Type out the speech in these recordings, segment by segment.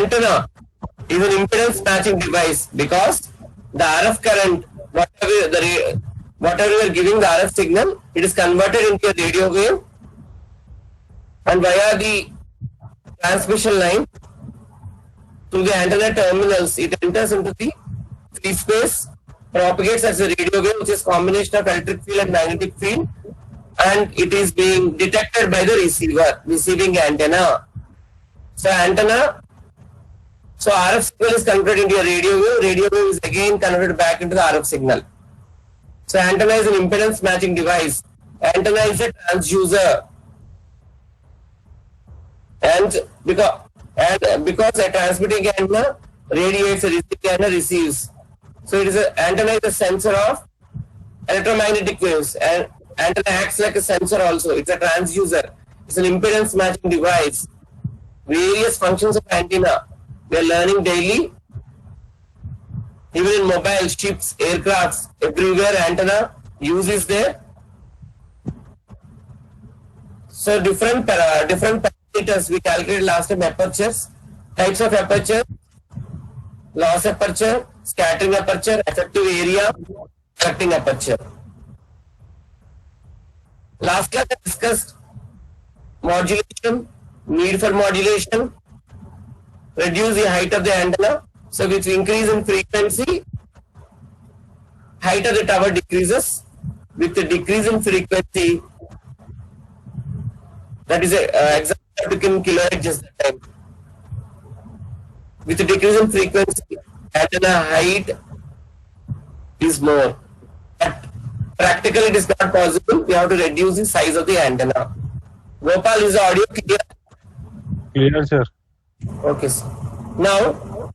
antenna is an impedance matching device because the RF current, whatever you are giving the RF signal, it is converted into a radio wave, and via the transmission line to the antenna terminals, it enters into the free space, propagates as a radio wave, which is combination of electric field and magnetic field, and it is being detected by the receiving antenna. So RF signal is converted into a radio wave is again converted back into the RF signal. So antenna is an impedance matching device. Antenna is a transducer. And because a transmitting antenna radiates, a receiving antenna receives. So antenna is a sensor of electromagnetic waves, and antenna acts like a sensor also. It's a transducer. It's an impedance matching device. Various functions of antenna we are learning daily. Even in mobile, ships, aircrafts, everywhere antenna use is there. So different parameters we calculated last time: apertures, types of aperture, loss aperture, scattering aperture, effective area, reflecting aperture. Last class I discussed modulation, need for modulation, reduce the height of the antenna. So with increase in frequency, height of the tower decreases. With the decrease in frequency, that is example I took in kilohertz just that time. With the decrease in frequency, antenna height is more. But practically it is not possible. We have to reduce the size of the antenna. Gopal, is the audio clear? Clear, sir. Okay, sir. Now,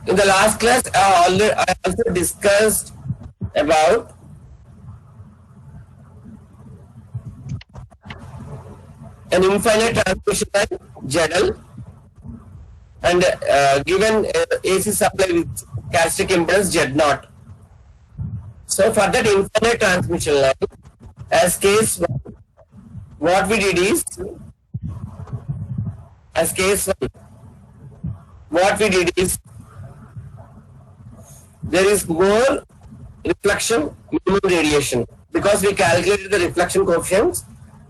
in the last class, I also discussed about an infinite transmission line, ZL, and given AC supply with characteristic impedance Z0. So for that infinite transmission line, as case 1, what we did is, as case 1, what we did is, there is more reflection, minimum radiation, because we calculated the reflection coefficients.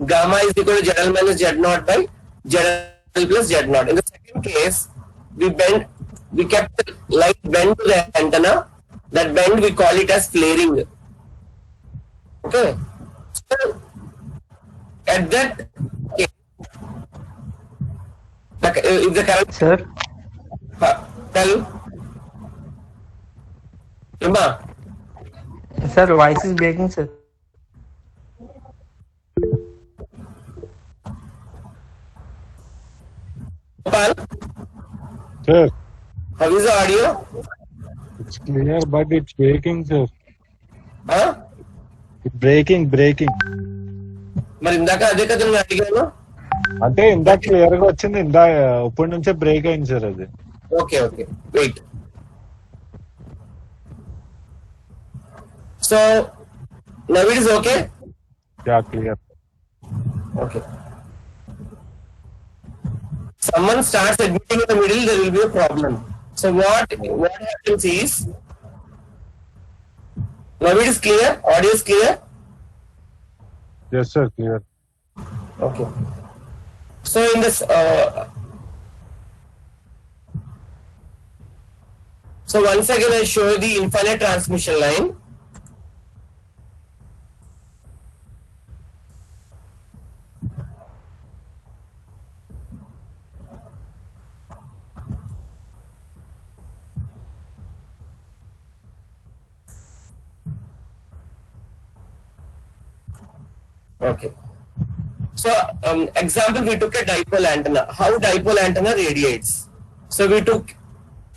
Gamma is equal to ZL minus Z0 by ZL plus Z0. In the second case, we kept the light bend to the antenna. That bend we call it as flaring. Okay. So at that case, if the current, Sir, tell Imba. sir, voice is breaking, sir. Gopal, Sir, how is the audio? it's clear, but it's breaking, sir. Huh? It's breaking. మరి ఇందాక అదే కదా నేను అడిగాను. అంటే ఇందాక clear గా వచ్చింది, ఇప్పటి నుంచే బ్రేక్ అయింది సార్ అది. Okay wait. So now it is okay? Yeah, clear. Okay. Someone starts admitting in the middle, there will be a problem. So what happens is, now it is clear, audio is clear. Yes, sir, clear. Okay. So in this, so once again I show you the infinite transmission line. Okay. So example, we took a dipole antenna. How dipole antenna radiates? So we took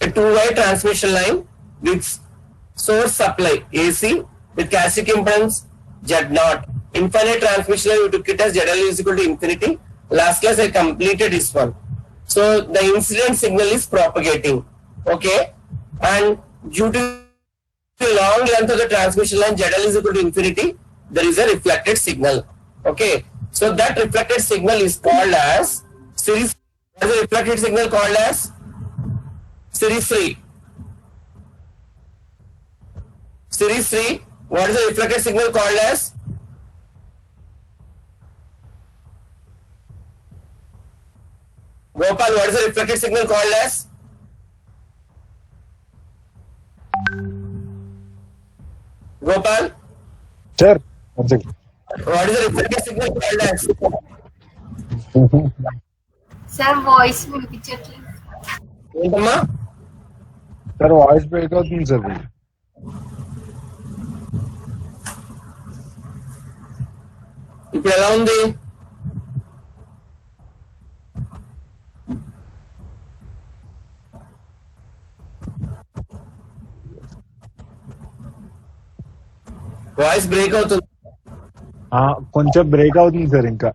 a two-way transmission line with source supply AC with characteristic impedance Z0. Infinite transmission line, we took it as ZL is equal to infinity. Last class I completed this one. So the incident signal is propagating. Okay. And due to the long length of the transmission line, ZL is equal to infinity, there is a reflected signal. Okay. So that reflected signal is called as series. What is the reflected signal called as? Sri. What is the reflected signal called as? Gopal, what is the reflected signal called as? Gopal, Sir, one second. what is the reflected signal called as? Sir voice వినిపించట్లేదు. ఏంటమ్మా? Sir voice break అవుతుంది sir. ఇప్పుడు ఎలా ఉంది? Voice break అవుతుంది. కొంచెం break అవుతుంది sir. ఇంకా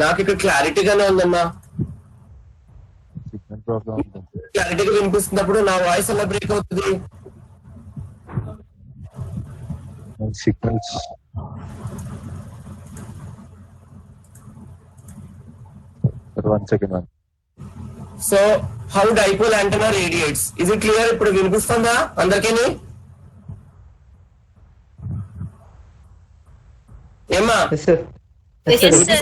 నాకు ఇక్కడ క్లారిటీగానే ఉందమ్మా. సిగ్నల్ ప్రాబ్లం ఉంటుంది. క్లారిటీగా వినిపిస్తున్నప్పుడు నా వాయిస్ ఎలా బ్రేక్ అవుతుంది? Signals one second. So how dipole antenna radiates, ఇది క్లియర్? ఇప్పుడు వినిపిస్తుందా అందరికీ? ఏమ్మా? Yes, sir. Yes, sir.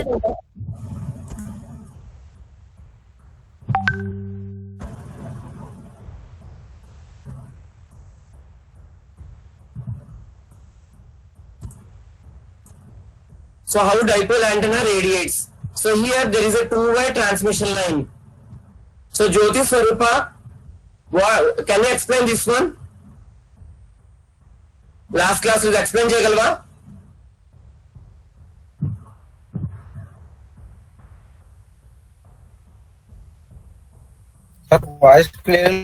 So how dipole antenna radiates? So here there is a two-way transmission line. So Jyoti Swarupa, can you explain this one? Last class you explain cheyagalva? Voice clear.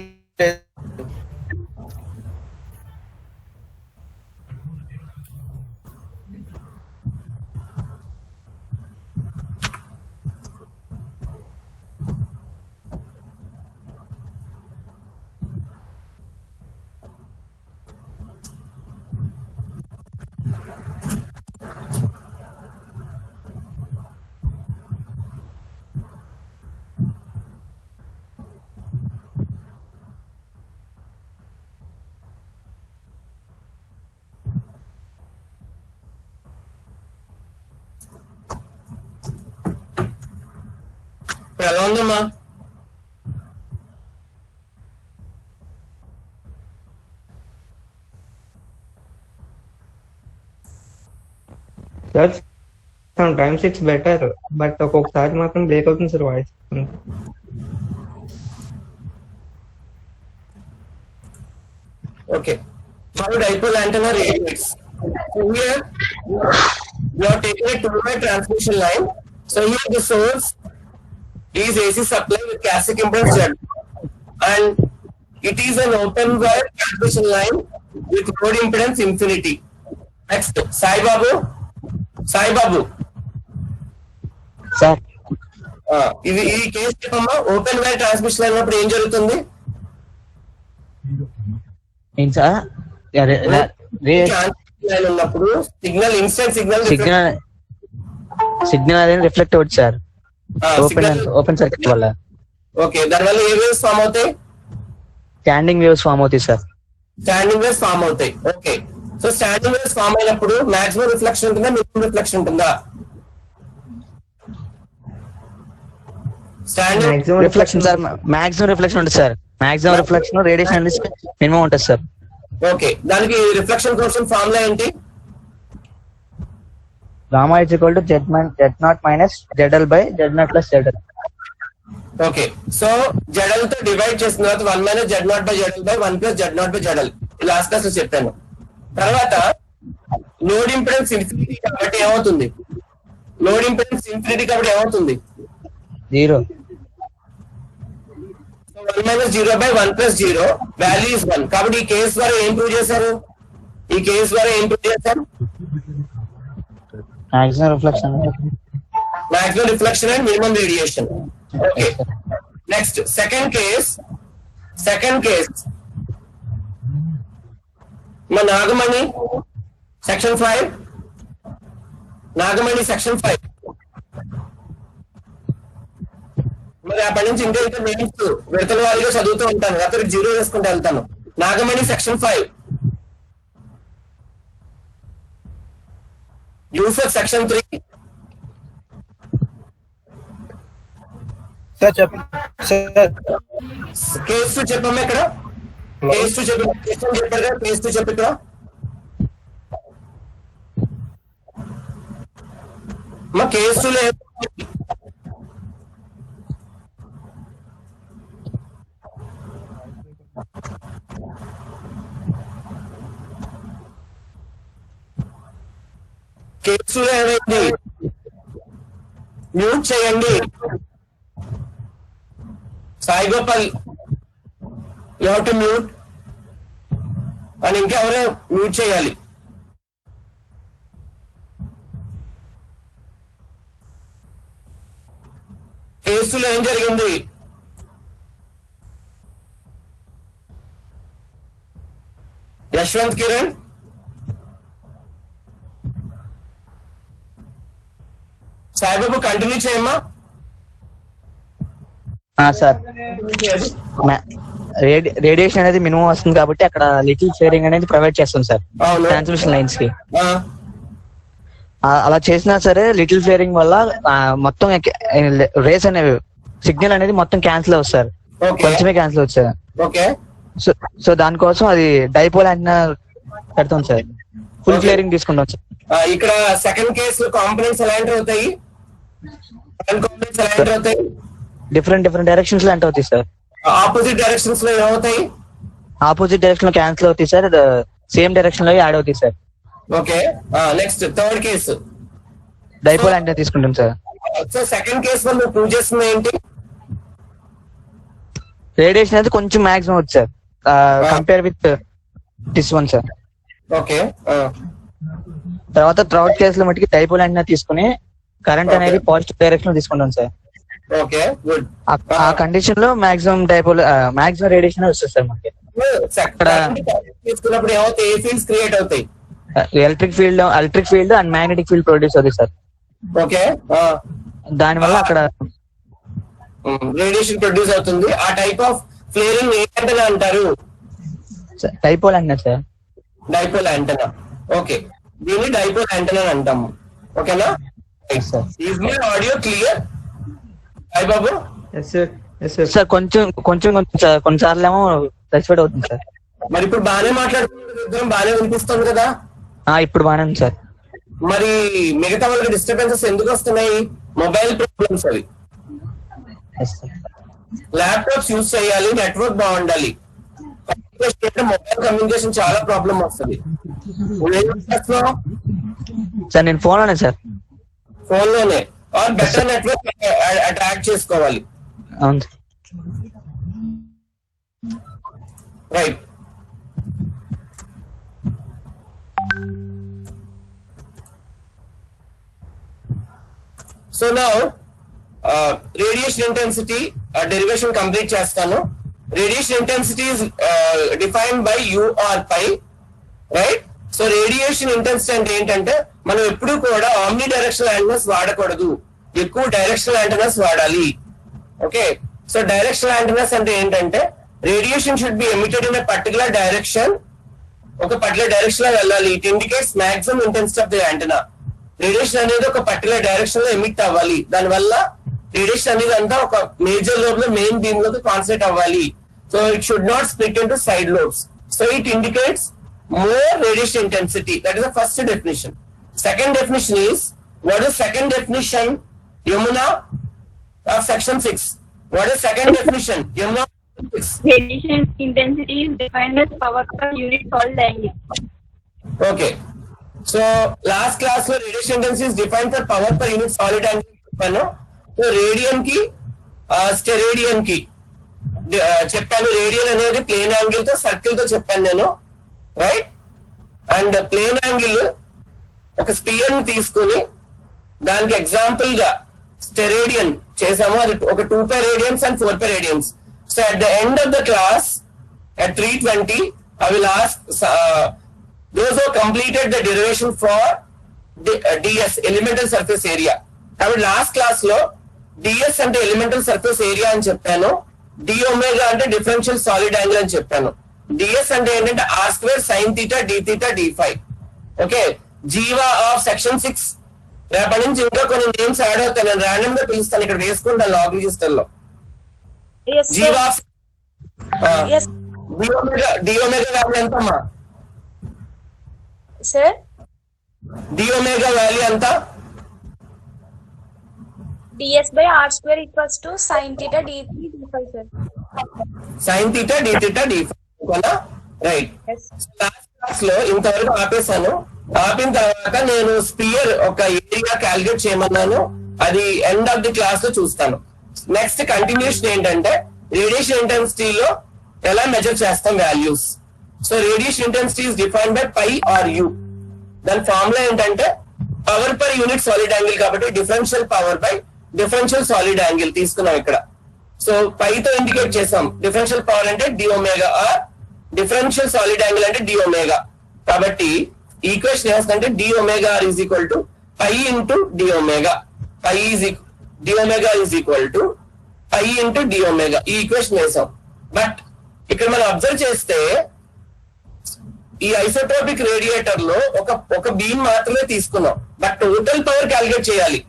ఎలా ఉందమ్మా? Sir, sometimes it's better, but ఒక్కొక్కసారి మాత్రం break అవుతుంది sir voice. Okay. How dipole antenna radiates? So here you are taking a two-way transmission line. So here the source is AC supply with casting impedance Z, and it is an open wire transmission line with load impedance infinity. Next, Sai Babu. Sir ఇది ఈ case చెప్పమ్మా. Open wire transmission line అప్పుడు ఏం జరుగుతుంది? ఏంటి sir? Transmission line ఉన్నప్పుడు instant signal అనేది reflect అవుతుంది సార్ ఓపెన్ సర్క్యూట్ వల్ల. ఓకే, దానివల్ల ఏ వేవ్స్ ఫామ్ అవుతాయి? స్టాండింగ్ వేవ్స్ ఫామ్ అవుతాయి సార్. స్టాండింగ్ వేవ్స్ ఫామ్ అవుతాయి. Okay, so standing waves form అయినప్పుడు మాక్సిమం రిఫ్లెక్షన్ ఉంటుందా, మినిమం రిఫ్లెక్షన్ ఉంటుందా? Standing reflection sir, maximum reflection ఉంటుంది సార్. మాక్సిమం రిఫ్లెక్షన్, రేడియేషన్ అనేది మినిమం ఉంటుంది సార్. ఓకే, దానికి రిఫ్లెక్షన్ కోసం ఫార్ములా ఏంటి? Gamma is equal to Z0 minus ZL by Z0 plus ZL. Okay, so Z L తో divide చేసిన తర్వాత 1 minus Z0 by ZL by 1 plus Z0 by ZL last class లో చెప్పాను. తర్వాత లోడ్ ఇంపెడెన్స్ ఇన్ఫినిటీ కాబట్టి ఏమవుతుంది? 0. 1 minus 0 by 1 plus 0 value is 1. కాబట్టి ఈ కేసు ద్వారా ఏం ప్రూవ్ చేశారు? Maximum reflection and minimum radiation. Okay, next second case మా నాగమణి సెక్షన్ 5. మరి అప్పటి నుంచి ఇంకా ఇంకా నేమ్స్ విడతల వారిగా చదువుతూ ఉంటాను, అక్కడ 0 వేసుకుంటూ వెళ్తాను. Nagamani section 5, Yusuf section 3, sir చెప్పండి సార్. కేసు చెప్పమ్మా ఇక్కడ, కేసు చెప్పారు కదా, కేసు చెప్పు ఇక్కడ. మా కేసులో కేసులో ఏమైంది, మ్యూట్ చేయండి. Sai Gopal, you have to mute. అని ఇంకెవరో మ్యూట్ చేయాలి. కేసులో ఏం జరిగింది? యశ్వంత్ కిరణ్, సాయిబాబు కంటిన్యూ చేయమ్మా. సార్ రేడియేషన్ అనేది మినిమం వస్తుంది కాబట్టి అక్కడ లిటిల్ ఫ్లేరింగ్ అనేది ప్రొవైడ్ చేస్తుంది సార్ అవును. ట్రాన్స్మిషన్ లైన్స్ కి. ఆ, అలా చేసినా సరే లిటిల్ ఫ్లేరింగ్ వల్ల మొత్తం రేస్ అనేవి సిగ్నల్ అనేది మొత్తం క్యాన్సిల్ అవుతుంది సార్, ఓకే కొంచెమే క్యాన్సిల్ అవుతుంది సార్. ఓకే సో దానికోసం అది డైపోల్ యాంటెన్నా పెడతాం సార్, ఫుల్ Okay. ఫ్లేరింగ్ తీసుకుంటాం సార్. ఇక్కడ సెకండ్ కేసు కాంపోనెంట్స్ ఎలా ఎంటర్ అవుతాయి? సెకండ్ కాంపోనెంట్స్ ఎలా ఎంటర్ అవుతాయి? డిఫరెంట్ డైరెక్షన్స్ లో ఎంటర్ అవుతాయి సార్. ఆపోజిట్ డైరెక్షన్స్ లో ఏమవుతాయి? ఆపోజిట్ డైరెక్షన్ లో క్యాన్సిల్ అవుతాయి సార్, సేమ్ డైరెక్షన్ లో యాడ్ అవుతాయి sir. Okay next third case. Dipole antenna తీసుకుంటాం సార్. సో సెకండ్ కేసు లో నువ్వు ప్రూవ్ చేస్తుంది ఏంటి? రేడియేషన్ అనేది కొంచెం మాక్సిమం అవుతుంది sir compare with this one sir. Okay తర్వాత థర్డ్ కేసులో మట్టుకి డైపోల్ యాంటెన్నా తీసుకుని కరెంట్ అనేది పాజిటివ్ డైరెక్షన్ లో తీసుకుంటాం సార్. Okay good. ఆ కండిషన్ లో మాక్సిమం డైపోల్ మాక్సిమం రేడియేషన్ వస్తుంది సార్ మనకి. తీసుకున్నప్పుడు ఏమవుతాయి? ఏ ఫీల్డ్స్ క్రియేట్ అవుతాయి? Electric field and magnetic field produce అవుతుంది సార్. ఓకే దానివల్ల అక్కడ రేడియేషన్ ప్రొడ్యూస్ అవుతుంది. ఆ టైప్ ఆఫ్ ఫ్లేరింగ్ ఏంటంటే అంటారు dipole antenna sir. Dipole antenna. Okay, దీన్ని డైపోల్ యాంటెనా అంటాము. ఓకేనా? Is my audio clear Sai Babu? Yes sir, yes sir. Sir కొంచెం సార్ కొన్నిసార్లు ఏమో రెస్పెక్ట్ అవుతుంది సార్. మరి ఇప్పుడు బాగానే మాట్లాడుతున్నారు, బాగానే వినిపిస్తుంది కదా? ఇప్పుడు బాగానే ఉంది సార్. మరి మిగతా వాళ్ళకి డిస్టర్బెన్సెస్ ఎందుకు వస్తున్నాయి? మొబైల్ ప్రాబ్లమ్స్ అవి. Yes sir. ల్యాప్టాప్స్ యూజ్ చేయాలి, నెట్వర్క్ బాగుండాలి. మొబైల్ కమ్యూనికేషన్ చాలా ప్రాబ్లం వస్తుంది. సార్ నేను ఫోన్ లోనే సార్. ఫోన్ లోనే ఆర్ బెటర్ నెట్వర్క్ అట్రాక్ట్ చేసుకోవాలి. అవును sir. Right. So now radiation intensity derivation complete చేస్తాను. Radiation intensity is defined by U R pi, right? So radiation intensity అంటే ఏంటంటే మనం ఎప్పుడు కూడా ఆమ్ని డైరెక్షనల్ యాంటెనాస్ వాడకూడదు, ఎక్కువ డైరెక్షనల్ యాంటెనాస్ వాడాలి. ఓకే, సో డైరెక్షనల్ యాంటెనాస్ అంటే ఏంటంటే radiation should be emitted in a particular direction, ఒక పర్టికులర్ డైరెక్షన్ లో వెళ్ళాలి. It indicates maximum intensity of the antenna. Radiation అనేది ఒక పర్టికులర్ డైరెక్షన్ లో ఎమిట్ అవ్వాలి, దానివల్ల రేడియేషన్ అనేది అంతా ఒక మేజర్ లోబ్ లో మెయిన్ బీమ్ లోకి కాన్సన్ట్రేట్ అవ్వాలి. So it should not split into side lobes. So it indicates more radiation intensity. That is the first definition. Second definition is, what is second definition? Yamuna of section 6. What is second definition? Yamuna 6. Radiation intensity is defined as power per unit solid angle. Okay. So last class lo radiation intensity is defined for power per unit solid angle. So radian ki steradian ki చెప్పాను. Radian అనేది plane angle తో circle తో చెప్పాను నేను, right? And plane angle ఒక spear ని తీసుకుని దానికి ఎగ్జాంపుల్ గా స్టెరేడియన్ చేసాము. అది ఒక 2 pair radians and 4 pair radians. So at the end of the class at 3:20 I will ask those who completed the derivation for DS elemental surface area. కాబట్టి last class లో DS అంటే elemental surface area అని చెప్పాను, D omega అంటే differential solid angle అని చెప్పాను. DS అంటే ఏంటంటే R square sine theta D theta D five. Okay, Jeeva of section 6. రేపటి నుంచి ఇంకా కొన్ని నేమ్స్ యాడ్ అవుతాయి, నేను ర్యాండమ్ గా పిలుస్తాను, ఇక్కడ వేసుకుంటాను లాగ్ రిజిస్టర్ లో. Yes, sir. జీవా Yes, డి ఒమేగా వాల్యూ ఎంతమ్మా? sir. డి ఒమేగా వాల్యూ ఎంత? ds by r square equals to sin theta d3 d5, sir. Sine theta D theta D five. Right. Yes. Last class లో ఇంతవరకు ఆపేశాను. ఆపిన తర్వాత నేను spear ఒక area calculate చేయమన్నాను, అది end of the class లో చూస్తాను. నెక్స్ట్ కంటిన్యూషన్ ఏంటంటే రేడియేషన్ ఇంటెన్సిటీలో ఎలా మెజర్ చేస్తాం values. So radiation intensity is defined by pi R U. దాని ఫార్ములా ఏంటంటే power per unit solid angle, కాబట్టి differential power by differential solid angle తీసుకున్నాం ఇక్కడ. సో పైతో ఇండికేట్ చేసాం. డిఫరెన్షియల్ పవర్ అంటే D omega R, differential solid angle అంటే D omega. కాబట్టి ఈక్వేషన్ ఏమంటే D omega R is equal to pi into D omega. Pi is D omega is equal to pi into D omega. ఈ equation వేసాం. But ఇక్కడ మనం observe చేస్తే ఈ isotropic radiator లో ఒక బీమ్ మాత్రమే తీసుకున్నాం, బట్ టోటల్ పవర్ క్యాలిక్యులేట్ చేయాలి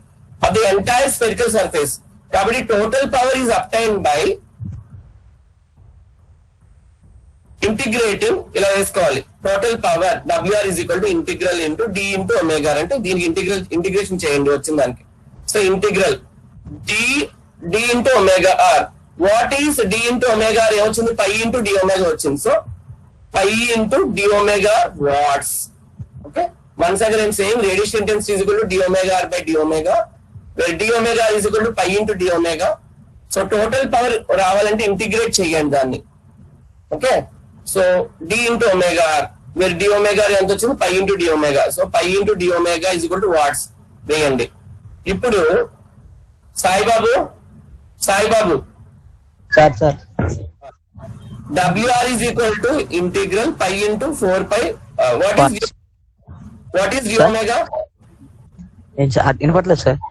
అది ఎంటైర్ స్పెరికల్ సర్ఫేస్. కాబట్టి total power is obtained by integrative, ఇలా వేసుకోవాలి. Total power WR is equal to integral into D into omega. అంటే దీనికి ఇంటిగ్రేషన్ చేయండి వచ్చిన దానికి. So integral D into omega R. What is D into omega R ఏమొచ్చింది? Pi into D omega వచ్చింది. So pi into D omega watts. Okay, once again I'm saying radiation intensity is equal to D omega R by D omega, where d omega is equal to pi into d omega. So total power రావాలంటే integrate చేయండి దాన్ని. Okay, so d into omega r, where d omega ఎంత వచ్చింది? pi into d omega. So pi into d omega is equal to watts వేయండి. ఇప్పుడు Saibabu sir WR is equal to integral pi into 4 pi. What is d Sir? omega? వినపట్లేదు sir.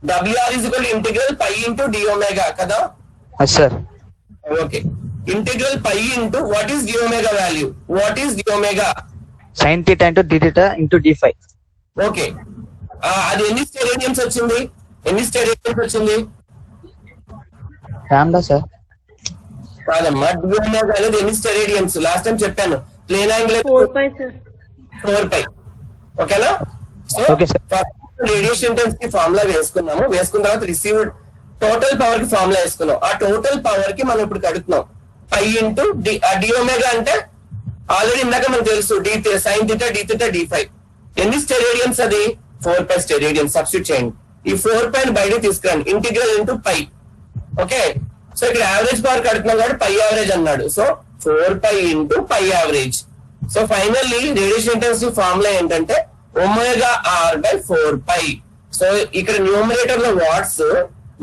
WR is equal to integral pi into d omega కదా? Sir Okay. Integral pi into what is d omega value? What is d omega? Sine theta into D theta into d5. Okay. అది ఎన్ని steradians వచ్చింది? రామ్దా sir. కాదమ్మా, d omega అనేది ఎన్ని steradians? Last time చెప్పాను. Plane angle 4 pi, sir. 4 pi. ఓకేనా? So Okay, sir. Radiation intensity formula వేసుకున్నాము. వేసుకున్న తర్వాత రిసీవ్డ్ టోటల్ పవర్ కి ఫార్ములా వేసుకున్నాం. ఆ టోటల్ పవర్ కి మనం ఇప్పుడు కడుతున్నాం పై ఇంటూ డి ఒమేగా. అంటే ఆల్రెడీ ఇందాక మనకు తెలుసు D sine theta D theta D five. ఎన్ని స్టెరేడియన్స్? అది 4 pi స్టెరేడియన్స్. సబ్స్టిట్యూట్ చేయండి. ఈ 4 pi బయట తీసుకురండి. Integral into pi. Okay, so ఇక్కడ యావరేజ్ పవర్ కడుతున్నాం కాబట్టి పై యావరేజ్ అన్నాడు. So 4 pi into pi average. So finally radiation intensity formula ఏంటంటే omega R by 4 pi. So ఇక్కడ న్యూమరేటర్ లో వాట్స్,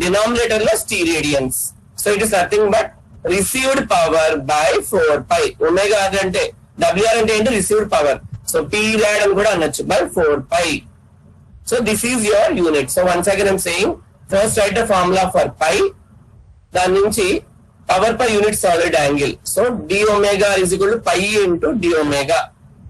డినామినేటర్ లో steradians. So it is nothing but received power by 4 pi. Omega R అంటే WR అంటే ఏంటి? Received power. So P rad అని కూడా అనొచ్చు by 4 pi. So this is your unit. So once again I'm saying first write the formula for pi, దాని నుంచి power per unit solid angle. So D omega is equal to pi into D omega.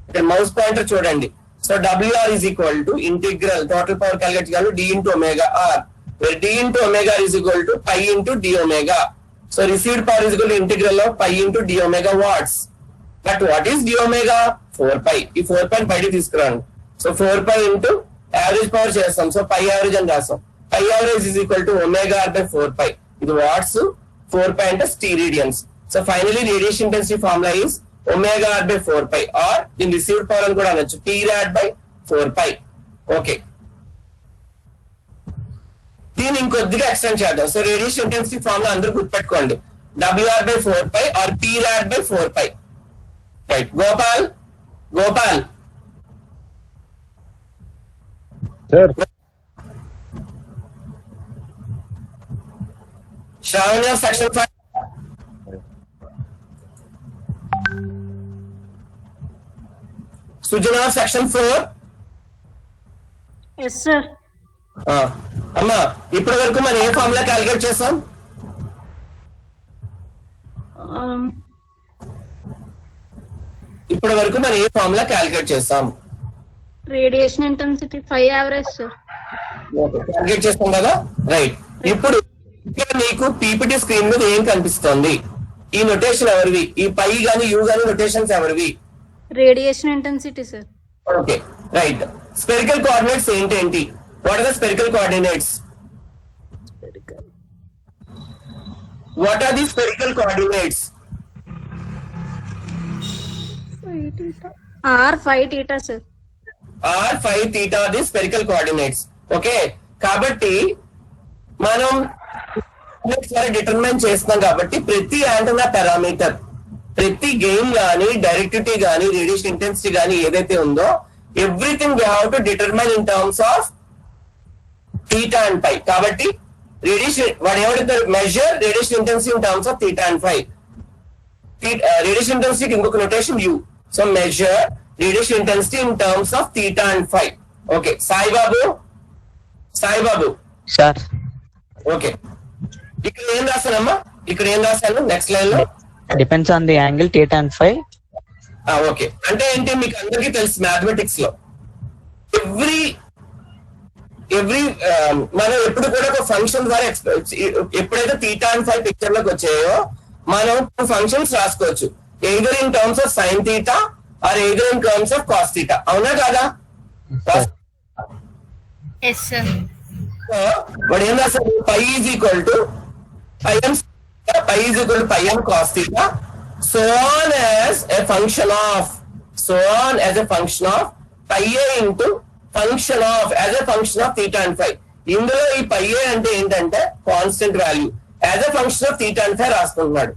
ఇక్కడ mouse pointer చూడండి. So WR is equal to integral total power calculate చేయాలి d into omega r, where d into omega is equal to pi into d omega. So received power is equal to integral of pi into d omega watts. But what is d omega? 4 pi. ఈ 4 pi బయట తీసుకురండి. So 4 pi into average power చేస్తాం. So pi average అని రాస్తాం. Pi average is equal to omega r by 4 pi. ఇది watts, 4 pi అంటే steradians. So finally radiation intensity formula is omega r by 4 pi, or in received power అని కూడా అనొచ్చు P rad by 4 pi. Okay, దీన్ని ఇంకొద్దిగా extend చేద్దాం. So radiation intensity formula అందరూ గుర్తుపెట్టుకోండి. WR by 4 pi or P rad by 4 pi. Right, Gopal sir Shravanya section 5. Sujana section 4. Yes, sir. అమ్మా ఇప్పటి వరకు మనం ఏ ఫార్ములా క్యాలిక్యులేట్ చేసాం? ఇప్పటి వరకు మనం ఏ ఫార్ములా క్యాలిక్యులేట్ చేస్తాం? Radiation intensity 5 average sir. Calculate చేస్తాం కదా, రైట్. ఇప్పుడు ఇక్కడ నీకు పీపీటీ స్క్రీన్ మీద ఏం కనిపిస్తుంది? ఈ నొటేషన్ ఎవరివి? ఈ పై గాని యూ గాని నొటేషన్స్ ఎవరివి? Radiation intensity sir. Okay, right. Spherical coordinates ఏంటి? What are the spherical coordinates? What are the spherical coordinates? r5 sir. r5 the spherical coordinates. Okay, కాబట్టి మనం డిటర్మైన్ చేస్తున్నాం కాబట్టి ప్రతి యాంటెన్నా పారామీటర్, ప్రతి గెయిన్ గానీ, డైరెక్టివిటీ గానీ, రేడియేషన్ ఇంటెన్సిటీ గానీ ఏదైతే ఉందో everything we have to determine in terms of theta and pi. కాబట్టి రేడియేషన్ వాడు ఏమంటారు? Measure radiation intensity in terms of theta and pi. Radiation intensity ఇంకొక notation U. So measure radiation intensity in terms of theta and pi. Okay, Saibabu sir. Okay, ఇక్కడ ఏం రాశానమ్మా? ఇక్కడ ఏం రాశాను నెక్స్ట్ లైన్ లో? Depends on the angle θ and phi. Okay, అంటే ఏంటి మీకు అందరికీ తెలుసు మ్యాథమెటిక్స్ లో ఎవ్రీ మనం ఎప్పుడు కూడా ఒక ఫంక్షన్ ద్వారా ఎప్పుడైతే థీటా అండ్ ఫై పిక్చర్ లోకి వచ్చాయో మనం ఫంక్షన్స్ రాసుకోవచ్చు. Either in terms of sine theta or either in terms of cos theta. అవునా కాదా? Yes, sir. వాడు ఏం రాస్తాడు? Pi is equal to pi M cos theta so on as a function of pi a into function of as a function of theta and phi. ఇందులో ఈ pi a అంటే ఏంటంటే constant value. As a function of theta and phi రాసుకుంటున్నాడు.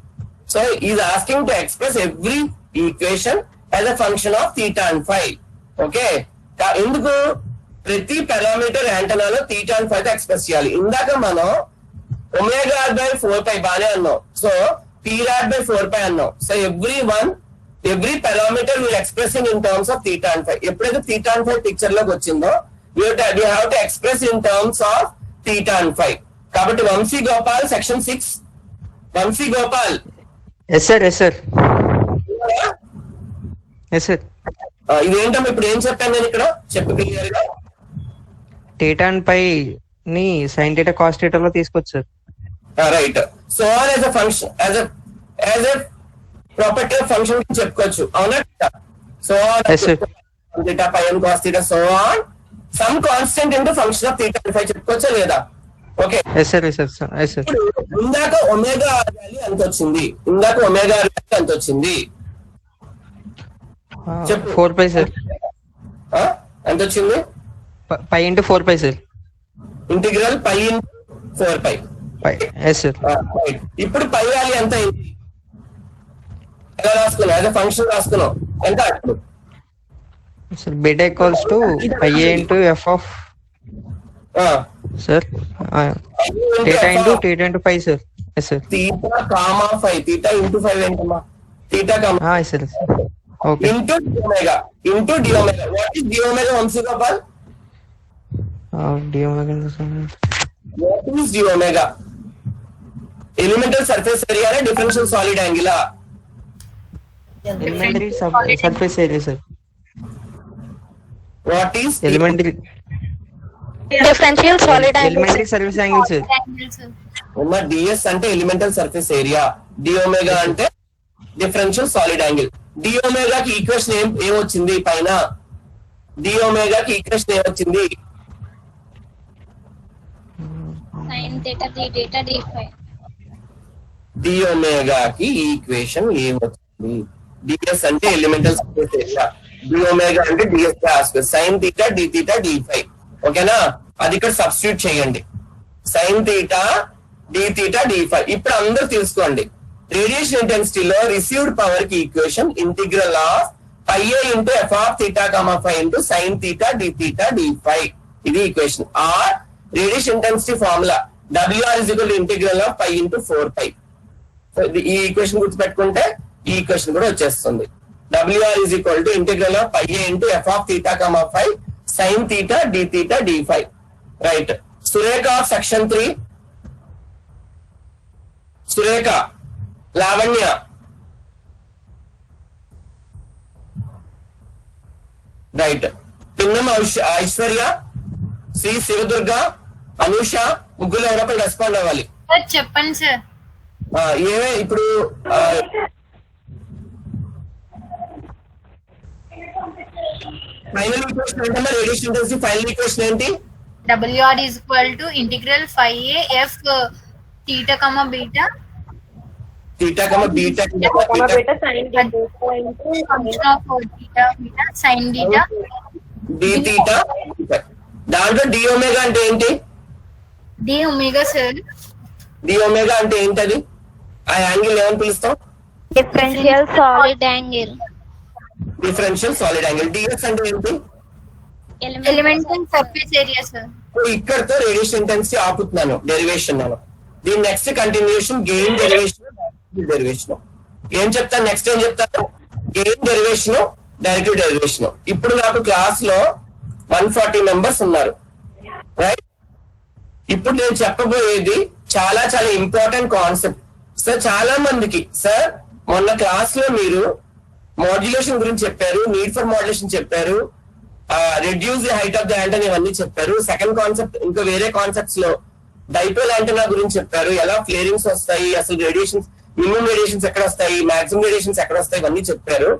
So is asking to express every equation as a function of theta and phi. Okay, ఎందుకు? ప్రతి parameter యాంటెనాలో theta and phi తో express చేయాలి. ఇందాక మనం ఒమేగా బై 4π బానే అన్నాం. సో P0/4π అన్నాం. So every parameter will expressing in terms of theta and phi. ఎప్పుడైతే థీటా అండ్ ఫై పిక్చర్ లోకి వచ్చిందో we have to express in terms of theta and phi. కాబట్టి Vamsi Gopal section 6. Vamsi Gopal. Yes sir. ఇదేంటమ్మా ఇప్పుడు ఏం చెప్పాను నేను ఇక్కడ? చెప్పు క్లియర్ గా. θ and phi ని sin θ cos θ లో తీసుకోవచ్చు sir. Right. So on as a function as a property of function చెప్పుకోవచ్చు. అవునా? So on theta pi N cos theta so on some constant into function of theta and phi చెప్పుకోవచ్చా లేదా? Okay, ఇందాక omega are value ఎంత వచ్చింది? చెప్పు. 4π sir. ఎంత వచ్చింది? π into 4π sir. Integral π into 4π. Yes sir. ఇప్పుడు పై వాల్యూ ఎంత అయింది? ఎలా రాసుకున్నాం? యాజ్ ఎ ఫంక్షన్ రాసుకున్నాం. ఎంత? Sir beta equals to πa into f of sir θ into π sir. Yes sir. Theta comma phi. Theta into 5 ఏంటమ్మా? Theta comma sir. Okay. Into D omega. What is D omega Vamsi Gopal? What is d omega? Elemental surface area or differential solid angle? Elementary surface area sir. What is elementary differential solid angle? Elementary surface angle sir. Umma ds ante elemental surface area, d omega ante differential solid angle. d omega ki equation em ochindi paina? d omega ki equation em ochindi? sin theta d theta d phi. d omega ki equation em ochindi? ds ante elemental surface area, d omega ante ds square, sin theta d theta d phi. ఓకేనా? అది ఇక్కడ substitute చేయండి. sin theta d theta d phi. ఇప్పుడు అందరూ తెలుసుకోండి, radiation ఇంటెన్సిటీలో received power కి equation integral of πa into f of theta comma phi into sin theta d theta d phi. ఇది equation. Or radiation intensity formula WR is equal to integral of pi into 4π. So ఈ equation గుర్తుపెట్టుకుంటే ఈ equation కూడా వచ్చేస్తుంది. WR is equal to integral of πa into f of theta comma phi sin theta d theta d phi. Right. Surekha section 3, Surekha, Lavanya, right, Pinnam Aishwarya, Sri Shivadurga, Anusha, ముగ్గురు ఎవరొకరు respond అవ్వాలి. Sir చెప్పండి sir. ఏమే ఇప్పుడు ఫైనల్ ఈక్వేషన్ ఏంటన్నా రేడియేషన్ ఇంటెన్సిటీ ఫైనల్ ఈక్వేషన్ ఏంటి? WR is equal to integral phi a f theta comma beta theta comma beta function of theta beta sin theta d theta. దాంట్లో d omega అంటే ఏంటి? d omega sir. d omega అంటే ఏంటది? ఆ angle ఏమని పిలుస్తాం? Differential solid angle. Differential solid angle. ds అంటే ఏంటి? Elemental surface area sir. ఇక్కడతో రేడియేషన్ ఇంటెన్సిటీ ఆపుతున్నాను డెరివేషన్ నేను. దీని నెక్స్ట్ కంటిన్యూషన్ గెయిన్ డెరివేషన్. ఏం చెప్తాను నెక్స్ట్? ఏం చెప్తాను? Gain derivation, directive derivation. ఇప్పుడు నాకు క్లాస్ లో 140 మెంబర్స్ ఉన్నారు, రైట్? ఇప్పుడు నేను చెప్పబోయేది చాలా చాలా ఇంపార్టెంట్ కాన్సెప్ట్. సార్ చాలా మందికి సార్ మొన్న క్లాస్ లో మీరు మాడ్యులేషన్ గురించి చెప్పారు, నీడ్ ఫర్ మాడ్యులేషన్ చెప్పారు, reduce the height of the antenna ఇవన్నీ చెప్పారు. సెకండ్ కాన్సెప్ట్ ఇంకా వేరే కాన్సెప్ట్స్ లో డైపోల్ యాంటెనా గురించి చెప్పారు, ఎలా ఫ్లేరింగ్స్ వస్తాయి, అసలు రేడియేషన్స్, మినిమం రేడియేషన్స్ ఎక్కడ వస్తాయి, మాక్సిమం రేడియేషన్స్ ఎక్కడ వస్తాయి, ఇవన్నీ చెప్పారు.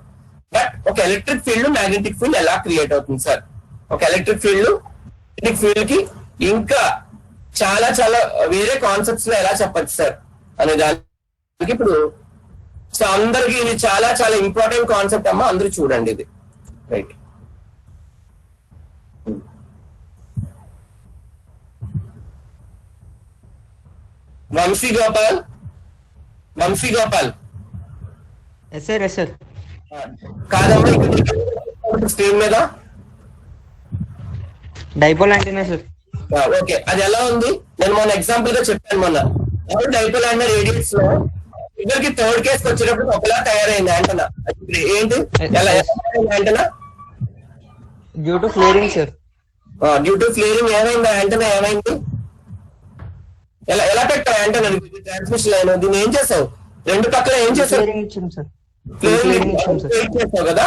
బట్ ఒక ఎలక్ట్రిక్ ఫీల్డ్, మ్యాగ్నెటిక్ ఫీల్డ్ ఎలా క్రియేట్ అవుతుంది సార్? ఒక ఎలక్ట్రిక్ ఫీల్డ్, మ్యాగ్నెటిక్ ఫీల్డ్ కి ఇంకా చాలా చాలా వేరే కాన్సెప్ట్స్ లో ఎలా చెప్పచ్చు సార్ అనే దానికి ఇప్పుడు సో అందరికి ఇది చాలా చాలా ఇంపార్టెంట్ కాన్సెప్ట్ అమ్మా, అందరూ చూడండి ఇది, right? Vamshi Gopal, yes sir. కాదమ్మా స్క్రీన్ మీద డైపోల్ యాంటీనా సార్. ఓకే, అది ఎలా ఉంది? నేను మొన్న ఎగ్జాంపుల్ గా చెప్పాను మొన్న. డైపోల్ యాంటెనా రేడియస్ లో ఇద్దరికి థర్డ్ కేసు వచ్చేటప్పుడు ఒకలా తయారైంది యాంటెనా. ఏంటి ఎలా antenna? Due to flaring sir. Due to flaring ఏమైంది? యాంటెనా ఏమైంది? ఎలా పెట్టావు యాంటెనా ట్రాన్స్మిషన్ లైన్? దీన్ని ఏం చేసావు? రెండు పక్కల ఏం చేసావు? ఫ్లేరింగ్ ఇచ్చాం సార్. చేసావు కదా.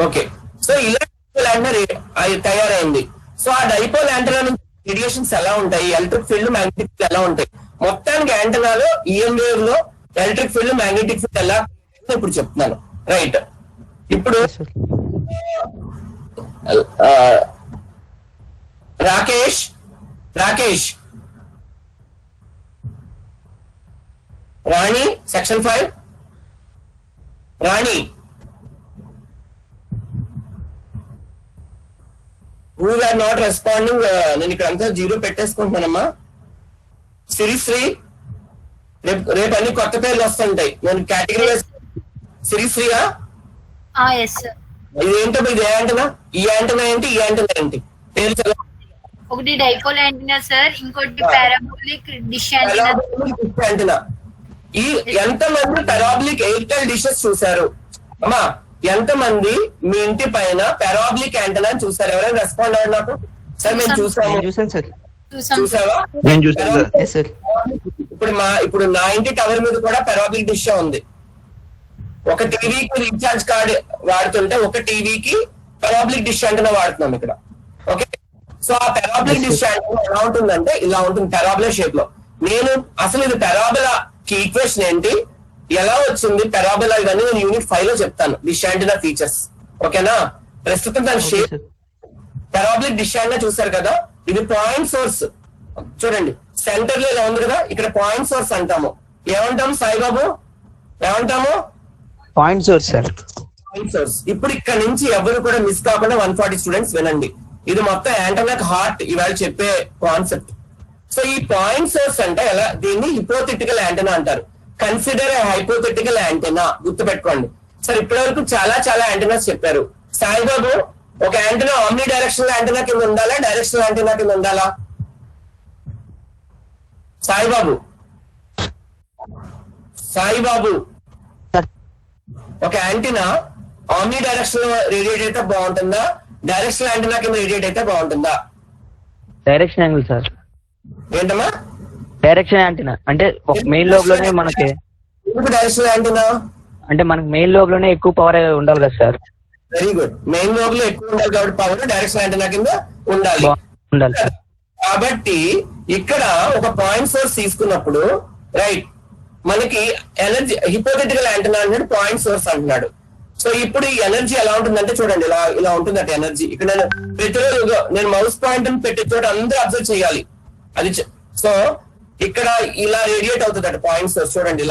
ఓకే, సో ఇలా తయారైంది. సో ఆ డైపోల్ యాంటెనా నుంచి రేడియేషన్స్ ఎలా ఉంటాయి, ఎలక్ట్రిక్ ఫీల్డ్, మ్యాగ్నెటిక్ ఫీల్డ్ ఎలా ఉంటాయి, మొత్తానికి యాంటెనాలో ఈఎం వేవ్ లో ఎలక్ట్రిక్ ఫీల్డ్, మ్యాగ్నెటిక్ ఫీల్డ్ ఎలా ఇప్పుడు చెప్తున్నాను, రైట్? ఇప్పుడు Rakesh Rani section 5, Rani, who are not responding, నేను ఇక్కడ అంతా 0 పెట్టేసుకుంటున్నానమ్మా. సిరిశ్రీ, రేపు అన్ని కొత్త పేర్లు వస్తుంటాయి, నేను కేటగిరీ సిరిశ్రీయా? Yes sir. ఇది ఏంటో, ఇది ఏ యాంటెనా? ఈ యాంటెనా ఏంటి, ఈ యాంటెనా ఏంటి? పేరు చదవ. ఒకటి డైపోల్ యాంటీనా సార్, ఇంకోటి పారాబోలిక్ డిష్ యాంటెనా. ఈ ఎంతమంది పారాబోలిక్ ఎయిర్టెల్ డిషెస్ చూసారు అమ్మా? ఎంతమంది మీ ఇంటి పైన పారాబోలిక్ యాంటెనా చూసారు? ఎవరైనా రెస్పాండ్ అవ్వండి నాకు. సార్ మేము చూసాను సార్. చూసావా? నేను చూసాను సార్. Yes sir. ఇప్పుడు నా ఇంటి టవర్ మీద కూడా పారాబోలిక్ డిష్ ఉంది. ఒక టీవీకి రీఛార్జ్ కార్డ్ వాడుతుంటే ఒక టీవీకి పారాబోలిక్ డిష్ యాంటెనా వాడుతున్నాం ఇక్కడ. ఓకే, సో ఆ పారాబోలిక్ డిష్ యాంటెనా ఎలా ఉంటుందంటే ఇలా ఉంటుంది, పారాబోలా షేప్ లో. నేను అసలు ఇది పారాబోలా కి ఈక్వేషన్ ఏంటి, ఎలా వచ్చింది పారాబోలా, ఇవన్నీ నేను యూనిట్ 5 లో చెప్తాను. డిష్ యాంటెనా ఫీచర్స్, ఓకేనా? ప్రస్తుతం దాని షేప్ పారాబోలిక్ డిష్ యాంటెనా చూసారు కదా. ఇది పాయింట్ సోర్స్ చూడండి, సెంటర్ లో ఇలా ఉంది కదా, ఇక్కడ పాయింట్ సోర్స్ అంటాము. ఏమంటాము సాయిబాబు? ఏమంటాము? Point source sir. Point source. ఇప్పుడు ఇక్కడ నుంచి ఎవరు కూడా మిస్ కాకుండా 140 స్టూడెంట్స్ వినండి. ఇది మొత్తం యాంటెనాకి హార్ట్ ఇవాళ చెప్పే కాన్సెప్ట్. సో ఈ పాయింట్ సోర్స్ అంటే ఎలా, దీన్ని హిపోథెటికల్ యాంటెనా అంటారు. కన్సిడర్ హైపోథెటికల్ యాంటెనా, గుర్తుపెట్టుకోండి సార్. ఇప్పటి వరకు చాలా చాలా యాంటెనాస్ చెప్పారు. సాయిబాబు, ఒక యాంటెనా ఆమ్ని డైరెక్షనల్ యాంటెనా కింద ఉండాలా, డైరెక్షనల్ యాంటెనా కింద ఉండాలా? సాయిబాబు, ఒక యాంటెనా ఆమ్ని డైరెక్షన్ రేడియేట్ అయితే బాగుంటుందా, డైరెక్షనల్ యాంటెనా కింద రేడియేట్ అయితే బాగుంటుందా? Direction angle sir. ఏంటమ్మా? డైరెక్షన్ యాంటీనా అంటే ఒక మెయిన్ లోబ్ లోనే మనకి ఎందుకు డైరెక్షన్ యాంటీనా? అంటే మనకి మెయిన్ లోబ్ లోనే ఎక్కువ పవర్ ఉండాలి కదా sir. Very good. Main lobe లో ఎక్కువ ఉండాలి కాబట్టి పవర్ డైరెక్షన్ యాంటీనా కింద ఉండాలి. ఉండాలి సార్. కాబట్టి ఇక్కడ ఒక పాయింట్ సోర్స్ తీసుకున్నప్పుడు రైట్ మనకి ఎనర్జీ హిపోథెటికల్ యాంటెన్నా అన్నాడు, పాయింట్ సోర్స్ అంటున్నాడు. సో ఇప్పుడు ఈ ఎనర్జీ ఎలా ఉంటుందంటే చూడండి, ఇలా ఉంటుందట ఎనర్జీ. ఇక్కడ నేను ప్రతిరోజు నేను మౌస్ పాయింట్ పెట్టే చోట అందరూ అబ్జర్వ్ చేయాలి అది. సో ఇక్కడ ఇలా రేడియేట్ అవుతుంది అట పాయింట్ సోర్స్. చూడండి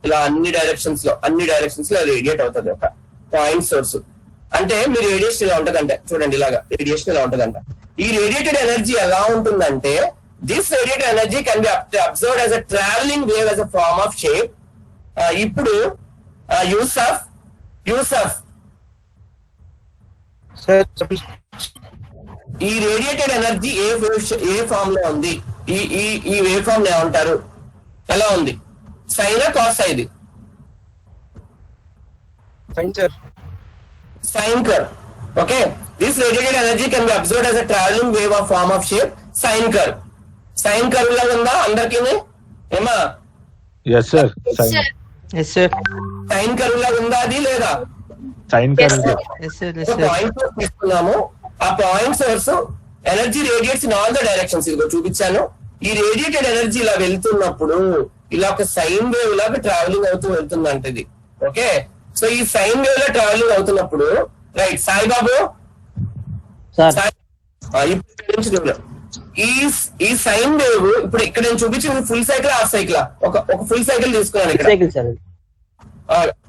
ఇలా అన్ని డైరెక్షన్స్ లో రేడియేట్ అవుతుంది ఒక పాయింట్ సోర్స్. అంటే మీ రేడియేషన్ ఇలా ఉంటదంట. చూడండి రేడియేషన్ ఇలా ఉంటదంట. ఈ రేడియేటెడ్ ఎనర్జీ ఎలా ఉంటుందంటే this radiated energy can be observed as a travelling wave as a form of shape. ఇప్పుడు యూసఫ్ సార్ ఈ రేడియేటెడ్ ఎనర్జీ ఏ ఫామ్ లో ఉంది? ఈ వేవ్ ఫామ్ ఏమంటారు? ఎలా ఉంది? సైనా కాస్ ఇది? Fine sir. Sine curve. Okay. This radiated energy can be observed as a traveling wave of form of shape sine curve. Sine curve లాగా ఉందా అందరికీ? ఏమా? Yes sir. Yes sir. Sine curve లాగా ఉందా అది లేదా? Sine curve. Yes sir. ఒక point source తీసుకున్నాము. ఆ point source energy radiates in all the directions. ఇదిగో చూపించాను. ఈ రేడియేటెడ్ ఎనర్జీ ఇలా వెళ్తున్నప్పుడు ఇలా ఒక సైన్ వేవ్ లాగా ట్రావెలింగ్ అవుతూ వెళ్తుందంట ఇది. ఓకే. సో ఈ సైన్ వేవ్ లో ట్రావెలింగ్ అవుతున్నప్పుడు రైట్ సాయిబాబు ఈ సైన్ వేవ్ ఇప్పుడు ఇక్కడ నేను చూపించింది ఫుల్ సైకిల్ హాఫ్ సైకిల్? ఒక ఫుల్ సైకిల్ తీసుకున్నాను ఇక్కడ. Cycle sir.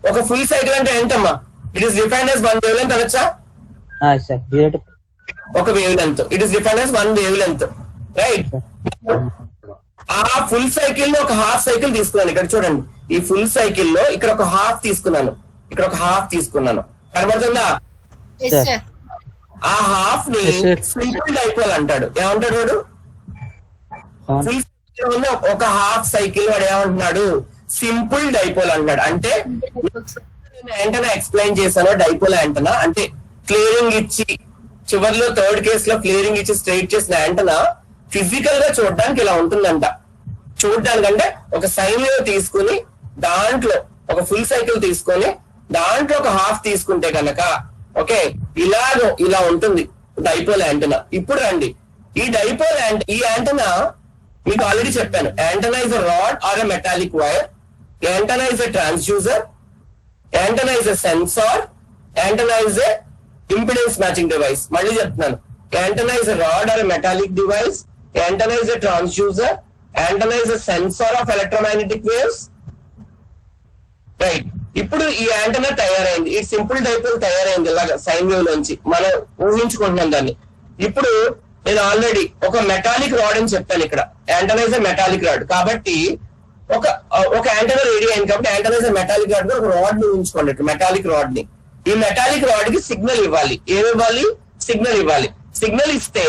ఒక ఫుల్ సైకిల్ అంటే ఏంటమ్మా? It is defined as 1 wavelength అనొచ్చా? సార్ ఒక wavelength. It is defined as 1 wavelength right. ఆ ఫుల్ సైకిల్ లో ఒక హాఫ్ సైకిల్ తీసుకున్నాను. ఇక్కడ చూడండి, ఈ ఫుల్ సైకిల్ లో ఇక్కడ ఒక హాఫ్ తీసుకున్నాను, ఇక్కడ ఒక హాఫ్ తీసుకున్నాను. కనబడుతుందా? ఆ హాఫ్ ని సింపుల్ డైపోల్ అంటాడు. ఏమంటాడు వాడు? ఫుల్ సైకిల్ ఉన్న ఒక హాఫ్ సైకిల్ వాడు ఏమంటున్నాడు? సింపుల్ డైపోల్ అంటున్నాడు. అంటే యాంటెనా ఎక్స్ప్లెయిన్ చేశాను. డైపోల్ యాంటెనా అంటే క్లియరింగ్ ఇచ్చి చివరిలో థర్డ్ కేస్ లో క్లియరింగ్ ఇచ్చి స్ట్రైట్ చేసిన యాంటెనా ఫిజికల్ గా చూడడానికి ఇలా ఉంటుందంట. చూడడానికంటే ఒక సైన్ వేవ్ తీసుకుని దాంట్లో ఒక ఫుల్ సైకిల్ తీసుకొని దాంట్లో ఒక హాఫ్ తీసుకుంటే కనుక ఓకే ఇలా ఉంటుంది డైపోల్ యాంటెనా. ఇప్పుడు రండి, ఈ డైపోల్ ఈ యాంటెనా మీకు ఆల్రెడీ చెప్పాను. Antenna is a rod or a metallic wire. Antenna is a transducer. Antenna is a sensor. Antenna is a impedance matching device. మళ్ళీ చెప్తున్నాను, antenna is a rod or a metallic device. Antenna is a transducer. Antenna is a sensor of electromagnetic waves right. ఇప్పుడు ఈ antenna తయారైంది, ఈ simple dipole తయారైంది ఇలాగా sine wave నుంచి. మనం ఊహించుకుంటున్నాం దాన్ని. ఇప్పుడు నేను ఆల్రెడీ ఒక మెటాలిక్ రాడ్ అని చెప్పాను. ఇక్కడ antenna is a metallic rod కాబట్టి ఒక యాంటెనా రెడీ అయింది కాబట్టి antenna is a metallic rod. ఒక రాడ్ ని ఊహించుకోండి, మెటాలిక్ రాడ్ ని. ఈ మెటాలిక్ రాడ్ కి సిగ్నల్ ఇవ్వాలి. ఏమివ్వాలి? సిగ్నల్ ఇవ్వాలి. సిగ్నల్ ఇస్తే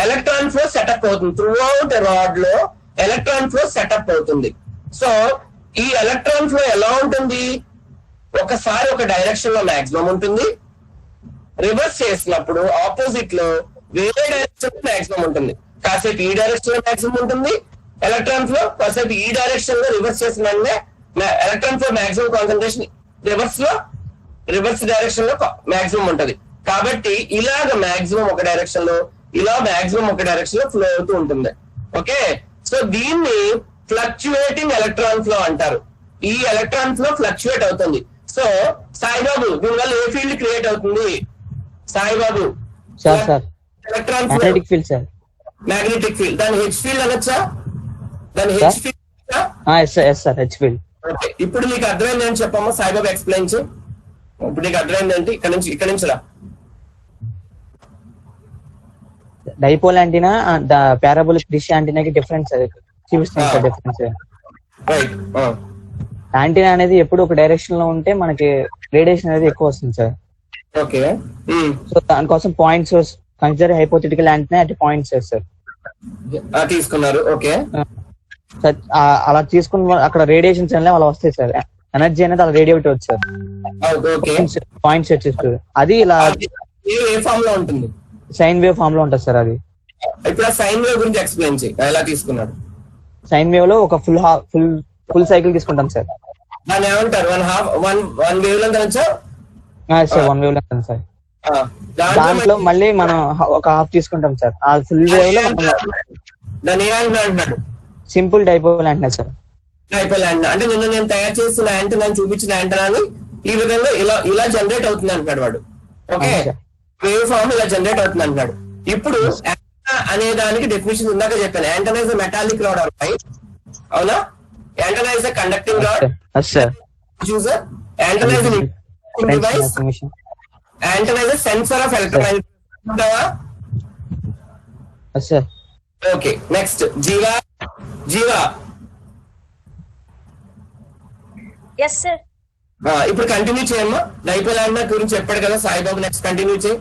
ఎలక్ట్రాన్ ఫ్లో సెటప్ అవుతుంది. త్రూ అవుట్ రాడ్ లో ఎలక్ట్రాన్ ఫ్లో సెటప్ అవుతుంది. సో ఈ ఎలక్ట్రాన్ ఫ్లో ఎలా ఉంటుంది? ఒకసారి ఒక డైరెక్షన్ లో మాక్సిమం ఉంటుంది, రివర్స్ చేసినప్పుడు ఆపోజిట్ లో వేరే డైరెక్షన్ లో మాక్సిమం ఉంటుంది. కాసేపు ఈ డైరెక్షన్ లో మాక్సిమం ఉంటుంది ఎలక్ట్రాన్ ఫ్లో, కాసేపు ఈ డైరెక్షన్ లో రివర్స్ చేసిన electron flow maximum concentration reverse direction లో మాక్సిమం ఉంటది. కాబట్టి ఇలాగ మాక్సిమం ఒక డైరెక్షన్ లో, ఇలా మాక్సిమం ఒక డైరెక్షన్ లో ఫ్లో అవుతూ ఉంటుంది. ఓకే. సో దీన్ని ఫ్లక్చుయేటింగ్ ఎలక్ట్రాన్ ఫ్లో అంటారు. ఈ ఎలక్ట్రాన్ ఫ్లో ఫ్లక్చుయేట్ అవుతుంది. సో సాయిబాబు దీనివల్ల ఏ ఫీల్డ్ క్రియేట్ అవుతుంది? Saibabu electron flow magnetic field sir. Magnetic field. దాని హెచ్ ఫీల్డ్ అనొచ్చా? దాని H field. H field. Okay. ఇప్పుడు నీకు అర్థమైంది అని చెప్పమ్మా. సాయిబాబు ఎక్స్ప్లెయిన్ చేయి. ఇప్పుడు నీకు అర్థమైంది ఏంటి? ఇక్కడ నుంచి రా. డైపోల్ యాంటీనా పారాబోలిక్ డిష్ యాంటీనాకి డిఫరెన్స్ చూపిస్తుంది సార్. Difference right. యాంటీనా అనేది ఎప్పుడు ఒక డైరెక్షన్ లో ఉంటే మనకి రేడియేషన్ అనేది ఎక్కువ వస్తుంది సార్. ఓకే. సో దానికోసం point source consider hypothetical antenna at point source sir తీసుకున్నారు. ఓకే. అలా తీసుకున్న అక్కడ రేడియేషన్స్ అనేవి అలా వస్తాయి సార్. ఎనర్జీ అనేది అలా రేడియేట్ అవుతుంది సార్. పాయింట్ సోర్స్ అది ఇలా ఏ ఫామ్ లో ఉంటుంది? సైన్ వేవ్ ఫామ్ లో ఉంటుంది సార్. అది ఇప్పుడు ఆ సైన్ వేవ్ గురించి ఎక్స్ప్లెయిన్ చేయి, ఎలా తీసుకున్నాడు. సైన్ వేవ్ లో ఒక ఫుల్ సైకిల్ తీసుకుంటాం సార్. దాన్ని ఏమంటారు? వన్ వేవ్ లెంత్ అనొచ్చా? Sir 1 wavelength sir. దాంట్లో మళ్ళీ మనం ఒక హాఫ్ తీసుకుంటాం సార్. ఆ ఫుల్ వేవ్ లో దాన్ని ఏమంటున్నాడు? Simple dipole antenna sir. Dipole antenna అంటే నిన్న నేను తయారు చేసిన యాంటెన్నా చూపించిన యాంటెనాని ఈ విధంగా ఇలా జనరేట్ అవుతుంది అంటున్నాడు వాడు. ఓకే, వేవ్ ఫామ్ ఇలా జనరేట్ అవుతుంది అంటున్నాడు. ఇప్పుడు యాంటెన్నా అనే దానికి డెఫినేషన్ ఇందాక చెప్పాను. Antenna is metallic rod, right? అవునా? Antenna is a conducting rod. చూసర్ antenna is device. Antenna is a sensor of electromagnetic. Okay, next Jeeva. Yes sir. ఇప్పుడు కంటిన్యూ చేయమ్మా. డైపోల్ యాంటెన్నా గురించి చెప్పాడు కదా సాయిబాబు, నెక్స్ట్ కంటిన్యూ చేయి.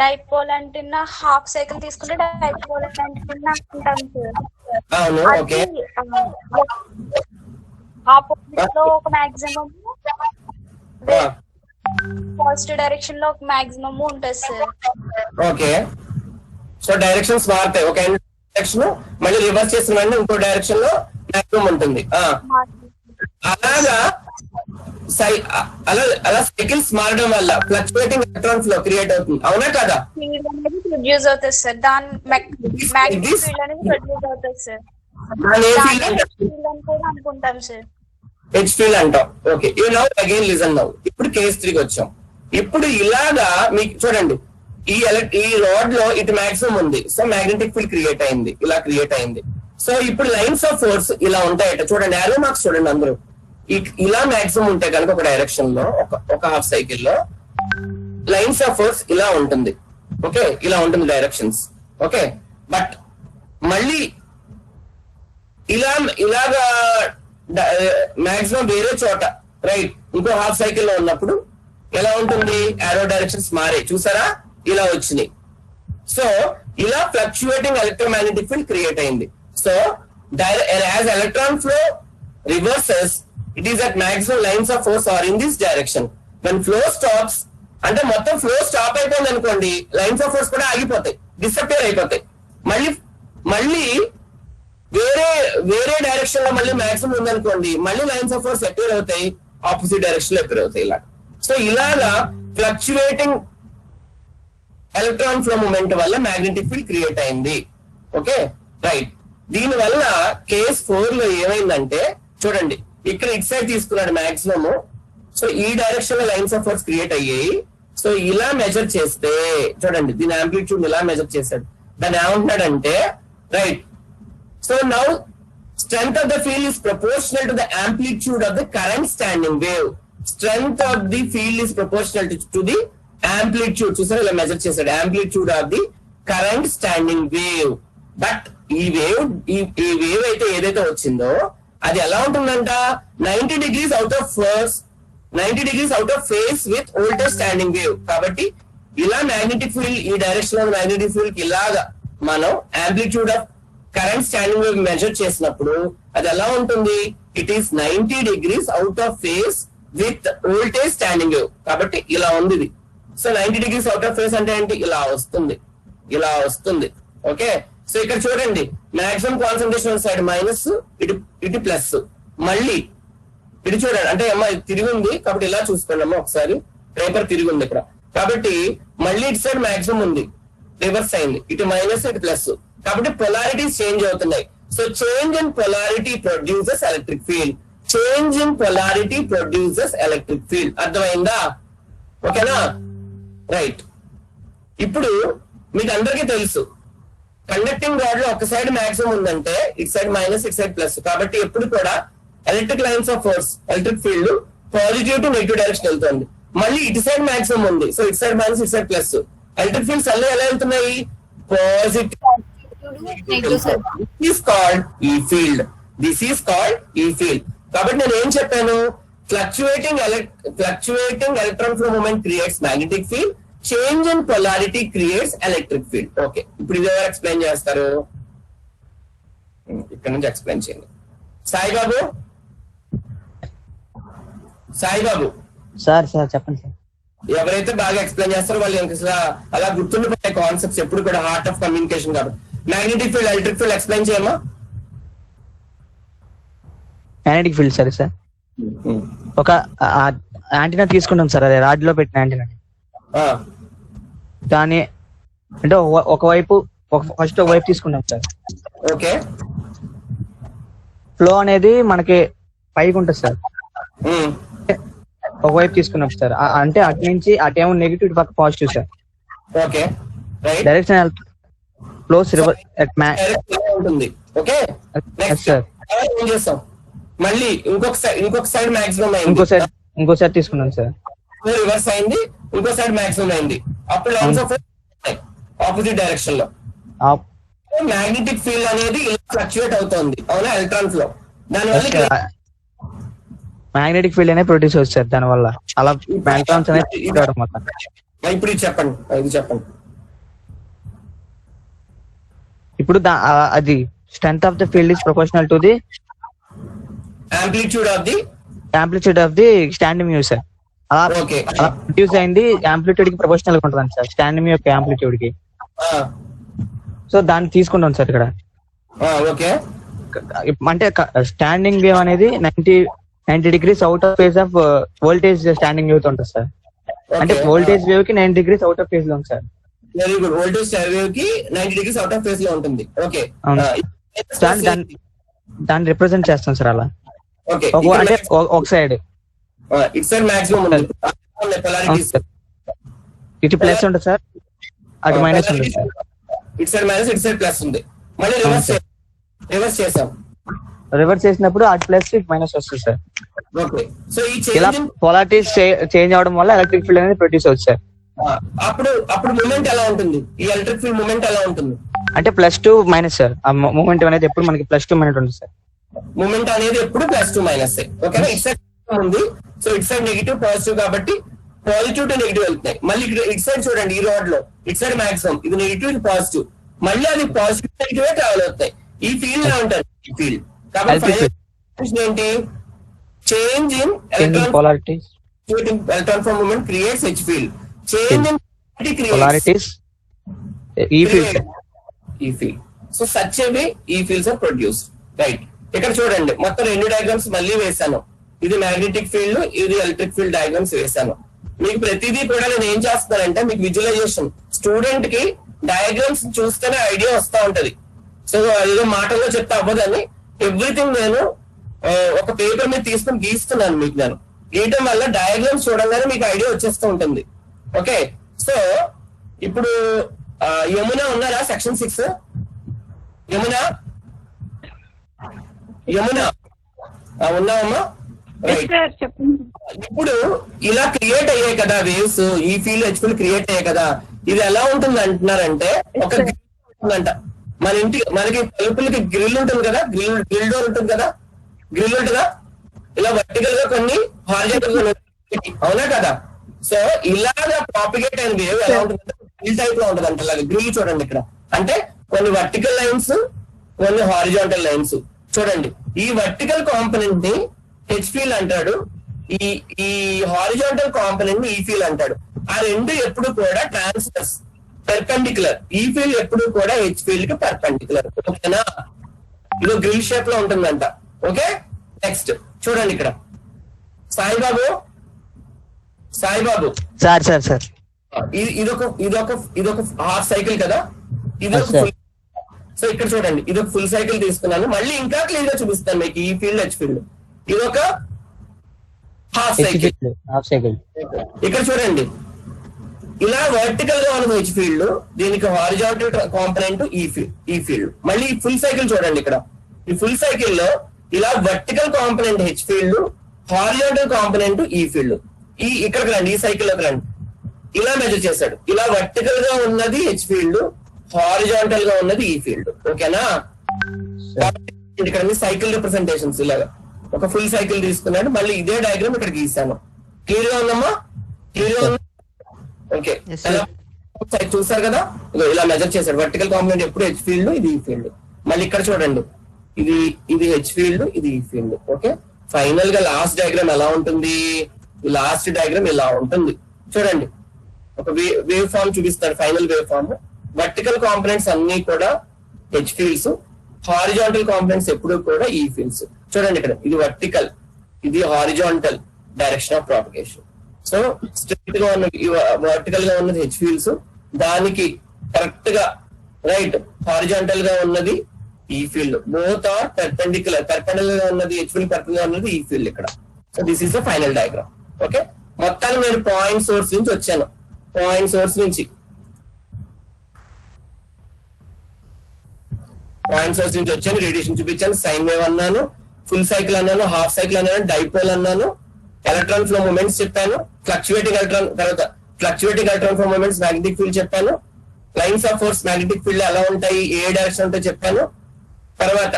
డైపోల్ యాంటెన్నా హాఫ్ సైకిల్ తీసుకుంటే dipole antenna అంటాం సార్. అవును, ఓకే. ఆపోజిట్ లో ఒక మాక్సిమం, పాజిటివ్ డైరెక్షన్ లో ఒక మాక్సిమం ఉంటుంది సార్. ఓకే, సో డైరెక్షన్స్ మారుతాయి. ఒక డైరెక్షన్ మళ్ళీ రివర్స్ చేసిన వెంటనే ఇంకో డైరెక్షన్ లో మాక్సిమం ఉంటుంది. అలాగా అలా సైకిల్స్ మారడం వల్ల ఫ్లక్చుయేటింగ్ ఎలక్ట్రాన్ ఫ్లో క్రియేట్ అవుతుంది. అవునా కదా? ఫీల్డ్ అనేది ప్రొడ్యూస్ అవుతుంది సార్. దాని మ్యాగ్నెటిక్ ఫీల్డ్ అనేది ప్రొడ్యూస్ అవుతుంది సార్. ఫీల్డ్ అని కూడా అనుకుంటాం సార్. హెచ్ ఫీల్డ్ అంటాం. Okay, you now again listen now. ఇప్పుడు కేస్ 3కి వచ్చాం. ఇప్పుడు ఇలాగా మీకు చూడండి, ఈ రాడ్ లో ఇటు మాక్సిమం ఉంది, సో మ్యాగ్నెటిక్ ఫీల్డ్ క్రియేట్ అయింది, ఇలా క్రియేట్ అయింది. సో ఇప్పుడు లైన్స్ ఆఫ్ ఫోర్స్ ఇలా ఉంటాయట. చూడండి, యారో మార్క్స్ చూడండి అందరూ. ఇలా మాక్సిమం ఉంటాయి కనుక ఒక డైరెక్షన్ లో, ఒక హాఫ్ సైకిల్ లో లైన్స్ ఆఫ్ ఫోర్స్ ఇలా ఉంటుంది. ఓకే, ఇలా ఉంటుంది డైరెక్షన్స్. ఓకే, బట్ మళ్ళీ ఇలాగా మాక్సిమం వేరే చోట, రైట్, ఇంకో హాఫ్ సైకిల్ లో ఉన్నప్పుడు ఎలా ఉంటుంది? యారో డైరెక్షన్స్ మారే, చూసారా? ఇలా వచ్చినాయి. సో ఇలా ఫ్లక్చుయేటింగ్ ఎలక్ట్రోమాగ్నెటిక్ ఫీల్డ్ క్రియేట్ అయింది. So as electron flow reverses, it is at maximum lines of force are in this direction. When flow stops, అంటే మొత్తం ఫ్లో స్టాప్ అయిపోయింది అనుకోండి, లైన్స్ ఆఫ్ ఫోర్స్ కూడా ఆగిపోతాయి, డిసపియర్ అయిపోతాయి. మళ్ళీ వేరే డైరెక్షన్ లో మళ్ళీ మాక్సిమం ఉందనుకోండి, మళ్ళీ లైన్స్ ఆఫ్ ఫోర్స్ అపియర్ అవుతాయి, ఆపోజిట్ డైరెక్షన్ లో అపియర్ అవుతాయి. ఇలా సో ఇలాగా ఫ్లక్చుయేటింగ్ ఎలక్ట్రాన్ ఫ్లో మూమెంట్ వల్ల మ్యాగ్నెటిక్ ఫీల్డ్ క్రియేట్ అయింది. Okay, right. దీని వల్ల కేస్ 4 లో ఏమైందంటే చూడండి, ఇక్కడ ఇటు సైడ్ తీసుకున్నాడు మాక్సిమం. సో ఈ డైరెక్షన్ లో లైన్స్ ఆఫ్ ఫోర్స్ క్రియేట్ అయ్యాయి. సో ఇలా మెజర్ చేస్తే చూడండి, దీని యాంప్లిట్యూడ్ ఇలా మెజర్ చేశాడు. దాన్ని ఏమంటున్నాడంటే, right, so now strength of the field is proportional to the amplitude of the current standing wave. Strength of the field is proportional to the amplitude. చూసారా, ఇలా మెజర్ చేశాడు, amplitude of the current standing wave. But ఈ wave అయితే ఏదైతే వచ్చిందో అది ఎలా ఉంటుందంట? 90 degrees out of face with voltage standing wave. కాబట్టి ఇలా మ్యాగ్నెటిక్ ఫీల్డ్, ఈ డైరెక్షన్ లో మ్యాగ్నెటిక్ ఫీల్డ్ కి ఇలాగా మనం amplitude of current standing wave measure చేసినప్పుడు అది ఎలా ఉంటుంది? It is 90 degrees out of face with voltage standing wave. కాబట్టి ఇలా ఉంది ఇది. So 90 degrees out of face అంటే ఏంటి? ఇలా వస్తుంది. ఓకే, సో ఇక్కడ చూడండి, మాక్సిమం కాన్సన్ట్రేషన్ సైడ్ మైనస్, ఇటు ప్లస్. మళ్ళీ ఇటు చూడండి, అంటే అమ్మ తిరిగి ఉంది కాబట్టి ఇలా చూసుకోండి అమ్మ, ఒకసారి పేపర్ తిరిగి ఉంది ఇక్కడ. కాబట్టి మళ్ళీ ఇటు సైడ్ మాక్సిమం ఉంది, రివర్స్ అయింది, ఇటు మైనస్, ఇటు ప్లస్. కాబట్టి పొలారిటీస్ చేంజ్ అవుతున్నాయి. So change in polarity produces electric field. అర్థమైందా? ఓకేనా? రైట్. ఇప్పుడు మీకు అందరికీ తెలుసు, కండక్టింగ్ రాడ్ లో ఒక సైడ్ మాక్సిమం ఉందంటే ఇటు సైడ్ మైనస్, ఇటు సైడ్ ప్లస్. కాబట్టి ఎప్పుడు కూడా electric lines of force, electric field positive to negative direction వెళ్తుంది. మళ్ళీ ఇటు సైడ్ మాక్సిమం ఉంది, సో ఇటు సైడ్ మైనస్, ఇటు సైడ్ ప్లస్. ఎలక్ట్రిక్ ఫీల్డ్స్ అన్నీ ఎలా వెళ్తున్నాయి? Positive. This is called E field. కాబట్టి నేను ఏం చెప్పాను? Fluctuating electron flow movement creates magnetic field. Change in polarity creates electric field. Okay, ఇప్పుడు ఇది ఎవరు ఎక్స్ప్లెయిన్ చేస్తారు? ఇక్కడ నుంచి ఎక్స్ప్లెయిన్ చేయండి. సాయిబాబు సార్ చెప్పండి సార్. ఎవరైతే బాగా ఎక్స్ప్లెయిన్ చేస్తారో వాళ్ళు అసలు అలా గుర్తుండిపోయే కాన్సెప్ట్స్ ఎప్పుడు కూడా హార్ట్ ఆఫ్ కమ్యూనికేషన్ కాబట్టి. Magnetic field, electric field explain చేయమ్మా. మ్యాగ్నెటిక్ ఫీల్డ్ సరే సార్, ఒక యాంటీనా తీసుకుంటాం సార్, అదే రాడ్ లో పెట్టిన యాంటీనా. దాని అంటే ఒకవైపు ఫస్ట్ ఒక వైపు తీసుకుంటాం సార్. ఓకే. ఫ్లో అనేది మనకి పైకి ఉంటుంది సార్. ఒకవైపు తీసుకున్నాం సార్, అంటే అటు నుంచి అటేమో నెగిటివ్, ఇటు పక్క positive sir. Okay. Direction flows ఉంటుంది. Okay sir. ఏం చేస్తాం మళ్ళీ ఇంకొక సైడ్ మాక్సిమం అయింది, ఇంకోసారి తీసుకున్నాం సార్. రివర్స్ అయింది, ఇంకో సైడ్ మాక్సిమం అయింది. అప్పుడు లైన్స్ ఆఫ్ ఆపోజిట్ డైరెక్షన్ లో మ్యాగ్నెటిక్ ఫీల్డ్ అనేది ఇలా ఫ్లక్చుయేట్ అవుతుంది, అవునా, ఎలక్ట్రాన్స్ లో. దానివల్ల మ్యాగ్నెటిక్ ఫీల్డ్ అనేది ప్రొడ్యూస్ అవుతుంది సార్, దాని వల్ల అలా ఎలక్ట్రాన్స్ అనేది మొత్తం. ఇప్పుడు ఇది చెప్పండి. ఇప్పుడు అది strength of the field is proportional to the amplitude of the standing mu sir. అలా ప్రొడ్యూస్ అయింది యాంప్లిట్యూడ్ కి ప్రొపోర్షనల్ గా ఉంటుంది సార్, స్టాండింగ్ మ్యూ యొక్క యాంప్లిట్యూడ్ కి. సో దాన్ని తీసుకుంటాం సార్ ఇక్కడ. ఓకే. అంటే స్టాండింగ్ వేవ్ అనేది 90 degrees out of phase of voltage standing wave తో ఉంటుంది సార్. అంటే వోల్టేజ్ వేవ్ కి 90 degrees అవుట్ ఆఫ్ ఫేజ్ లో ఉంది sir. Very good. Voltage wave కి 90 degrees అవుట్ ఆఫ్ ఫేజ్ లో ఉంటుంది. ఓకే. దాన్ని రిప్రజెంట్ చేస్తాం సార్ అలా. ఓకే. అంటే ఒక సైడ్ ఇట్ సైడ్ మాక్సిమం ఉంది, ఇటు ప్లస్ ఉంటుంది సార్, అటు మైనస్ ఉంటుంది sir. It side minus, it side plus ఉంది. మళ్ళీ రివర్స్ చేసాం. రివర్స్ చేసినప్పుడు అటు ప్లస్ ఇటు మైనస్ వస్తుంది సార్. ఓకే. సో ఈ ఇలా పొలారిటీస్ చేంజ్ అవడం వల్ల ఎలక్ట్రిక్ ఫీల్డ్ అనేది ప్రొడ్యూస్ అవుతుంది సార్. అప్పుడు మూమెంట్ ఎలా ఉంటుంది, ఈ ఎలక్ట్రిక్ ఫీల్డ్ మూమెంట్ ఎలా ఉంటుంది అంటే +2 మైనస్ సార్. ఆ మూమెంట్ అనేది ఎప్పుడు మనకి +2 మినిట్ ఉంటుంది సార్. మూమెంట్ అనేది ఎప్పుడు +2 మైనస్. ఓకేనా. ఇట్ సైడ్ ఉంది, so it side negative positive కాబట్టి పాజిటివ్ టు నెగిటివ్ వెళ్తున్నాయి. మళ్ళీ ఇక్కడ ఇట్ సైడ్ చూడండి, ఈ రోడ్ లో ఇట్ సైడ్ మాక్సిమం, ఇది నెగిటివ్, ఇది పాజిటివ్, మళ్ళీ అది పాజిటివ్ నెగిటివ్ ట్రావెల్ అవుతాయి. ఈ ఫీల్డ్ ఎలా ఉంటుంది, ఈ ఫీల్డ్. కాబట్టి ఏంటి, change in polarities electron from movement creates H field. Change in polarities E field. So such a way E fields are produced. Right. ఇక్కడ చూడండి, మొత్తం 2 డయాగ్రామ్స్ మళ్ళీ వేసాను. ఇది మ్యాగ్నెటిక్ ఫీల్డ్, ఇది ఎలక్ట్రిక్ ఫీల్డ్ డయాగ్రామ్స్ వేసాను. మీకు ప్రతిదీ కూడా నేను ఏం చేస్తానంటే మీకు విజువలైజేషన్, స్టూడెంట్ కి డయాగ్రామ్స్ చూస్తేనే ఐడియా వస్తా ఉంటది. సో అదేదో మాటల్లో చెప్తే అవ్వదని ఎవ్రీథింగ్ నేను ఒక పేపర్ మీద తీసుకుని గీస్తున్నాను మీకు. నేను గీయటం వల్ల డయాగ్రామ్స్ చూడంగానే మీకు ఐడియా వచ్చేస్తూ ఉంటుంది. ఓకే. సో ఇప్పుడు యమున ఉన్నారా, సెక్షన్ 6 యమున ఉన్నావమ్మా? రైట్. ఇప్పుడు ఇలా క్రియేట్ అయ్యాయి కదా వేవ్స్, ఈ ఫీల్డ్ H ఫీల్డ్ క్రియేట్ అయ్యాయి కదా, ఇది ఎలా ఉంటుంది అంటున్నారంటే ఒక ఉంటుందంట. మనకి తలుపులకి గ్రిల్ ఉంటుంది కదా, గ్రిల్ డోర్ ఉంటుంది కదా, గ్రిల్ ఉంటుందా, ఇలా వర్టికల్ గా కొన్ని హారిజాంటల్ గా, అవునా కదా. సో ఇలాగా ప్రాపిగేట్ అయిన వేవ్ ఎలా ఉంటుంది, గ్రిల్ టైప్ లో ఉంటుంది అంటే. అలాగే గ్రిల్ చూడండి ఇక్కడ, అంటే కొన్ని వర్టికల్ లైన్స్, కొన్ని హారిజాంటల్ లైన్స్. చూడండి, ఈ వర్టికల్ కాంపోనెంట్ ని H ఫీల్డ్ అంటాడు, ఈ హారిజాంటల్ కాంపోనెంట్ ని E ఫీల్డ్ అంటాడు. ఆ రెండు ఎప్పుడు కూడా ట్రాన్స్వర్స్, పెర్పెండిక్యులర్. ఈ ఫీల్డ్ ఎప్పుడు కూడా H ఫీల్డ్ కి పెర్పెండిక్యులర్. ఓకేనా. ఇది గ్రిల్ షేప్ లో ఉంటుందంట. ఓకే. నెక్స్ట్ చూడండి ఇక్కడ, సాయిబాబు సార్ ఇదొక హాఫ్ సైకిల్ కదా, ఇదొక ఫుల్. సో ఇక్కడ చూడండి, ఇదొక ఫుల్ సైకిల్ తీసుకున్నాను. మళ్ళీ ఇంకా క్లియర్ గా చూపిస్తాను మీకు ఈ ఫీల్డ్ H ఫీల్డ్. ఇదొక హాఫ్ సైకిల్. ఇక్కడ చూడండి, ఇలా వర్టికల్ గా ఉన్నది H ఫీల్డ్, దీనికి హారిజాంటల్ కాంపోనెంట్ ఈ ఫీల్డ్. మళ్ళీ ఫుల్ సైకిల్ చూడండి, ఇక్కడ ఈ ఫుల్ సైకిల్ లో ఇలా vertical component H field, horizontal component ఈ ఫీల్డ్. ఇక్కడికి రండి, ఈ సైకిల్ లోకి రండి. ఇలా మెజర్ చేశాడు, ఇలా వర్టికల్ గా ఉన్నది H ఫీల్డ్, హారిజాంటల్ గా ఉన్నది ఈ ఫీల్డ్. ఓకేనా. ఇక్కడ సైకిల్ రిప్రజెంటేషన్స్ ఇలాగా ఒక ఫుల్ సైకిల్ తీసుకున్నాడు. మళ్ళీ ఇదే డయాగ్రామ్ ఇక్కడ గీసాను. క్లియర్ గా ఉందమ్మా? క్లియర్ గా ఉంది. ఓకే. చూసారు కదా, ఇలా మెజర్ చేశాడు. వర్టికల్ కాంపోనెంట్ ఎప్పుడు H ఫీల్డ్, ఇది ఈ ఫీల్డ్. మళ్ళీ ఇక్కడ చూడండి, ఇది H ఫీల్డ్, ఇది ఈ ఫీల్డ్. ఓకే. ఫైనల్ గా లాస్ట్ డయాగ్రామ్ ఎలా ఉంటుంది, లాస్ట్ డయాగ్రామ్ ఇలా ఉంటుంది. చూడండి ఒక వేవ్ ఫామ్ చూపిస్తాడు, final wave form. Vertical components అన్ని కూడా హెచ్ ఫీల్డ్స్, హారిజాంటల్ కాంపోనెంట్స్ ఎప్పుడు కూడా ఈ ఫీల్డ్స్. చూడండి ఇక్కడ ఇది వర్టికల్, ఇది horizontal direction of propagation. So straight గా ఉన్న వర్టికల్ గా ఉన్నది హెచ్ ఫీల్డ్స్, దానికి కరెక్ట్ గా రైట్ హారిజాంటల్ గా ఉన్నది ఈ ఫీల్డ్. బోత్ ఆర్ పెర్పెండిక్యులర్ గా ఉన్నది హెచ్ ఫీల్డ్, పెర్పెండిక్యులర్ ఉన్నది ఈ ఫీల్డ్ ఇక్కడ. So this is the final diagram. Okay, మొత్తాన్ని నేను పాయింట్ సోర్స్ నుంచి వచ్చాను. పాయింట్ సోర్స్ నుంచి వచ్చాను, రేడియేషన్ చూపించాను, సైన్ వేవ్ అన్నాను, ఫుల్ సైకిల్ అన్నాను, హాఫ్ సైకిల్ అన్నాను, డైపోల్ అన్నాను, ఎలక్ట్రాన్ ఫ్లో మూమెంట్స్ చెప్పాను, fluctuating electron flow moments, magnetic field చెప్పాను, lines of force magnetic field ఎలా ఉంటాయి, ఏ డైరెక్షన్ ఉంటో చెప్పాను. తర్వాత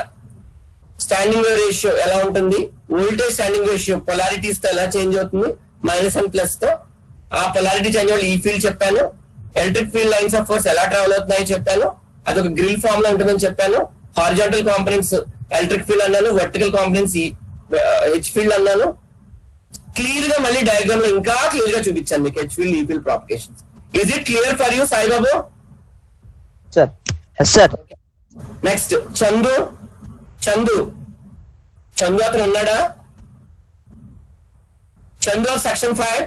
స్టాండింగ్ వేవ్ రేషియో ఎలా ఉంటుంది, వోల్టేజ్ స్టాండింగ్ రేషియో పొలారిటీస్ తో ఎలా చేంజ్ అవుతుంది, మైనస్ అండ్ ప్లస్ తో. ఆ పొలారిటీ చేంజ్ అవ్వాలి ఈ ఫీల్డ్ చెప్పాను. Electric field lines of force ఎలా ట్రావెల్ అవుతున్నాయో చెప్పాను, అదొక గ్రిల్ ఫామ్ లో ఉంటుందని చెప్పాను. హారిజాంటల్ కాంపోనెంట్స్ ఎలక్ట్రిక్ ఫీల్డ్ అన్నాను, వర్టికల్ కాంపోనెంట్స్ హెచ్ ఫీల్డ్ అన్నాను. క్లియర్ గా మళ్ళీ డయాగ్రామ్ లో ఇంకా క్లియర్ గా చూపించాను మీకు H field, E field propagations. Is it clear for you Saibabu? Sir yes sir. Next Chandu అతను ఉన్నాడా? Chandu section 5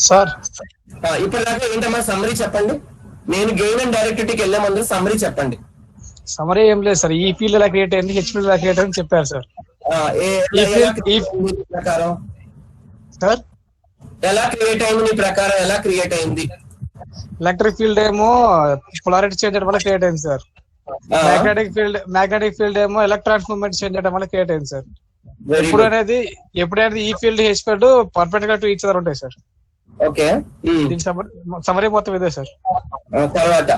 sir. ఇప్పటిదాకా ఏంటమ్మా సమ్మరీ చెప్పండి. నేను గెయిన్ అండ్ డైరెక్టివిటీకి వెళ్ళే ముందు సమ్మరీ చెప్పండి. సమరీ ఏం లేదు సార్, ఈ ఫీల్డ్ ఎలా క్రియేట్ అయింది, హెచ్ ఫీల్డ్ ఎలా క్రియేట్ అయింది చెప్పారు సార్. ప్రకారం సార్ ఎలా క్రియేట్ అయింది నీ ప్రకారం, ఎలా క్రియేట్ అయింది? ఎలక్ట్రిక్ ఫీల్డ్ ఏమో పొలారిటీ చేంజ్ చేయడం వల్ల క్రియేట్ అయింది సార్. మ్యాగ్నెటిక్ ఫీల్డ్ ఏమో ఎలక్ట్రాన్స్ మూవ్మెంట్ చేంజ్ చేయడం వల్ల క్రియేట్ అయింది సార్. ఎప్పుడైనా ఈ field H field perfect to each other ఉంటాయి సార్. ఓకే, సమరీ మొత్తం ఇదే సార్. తర్వాత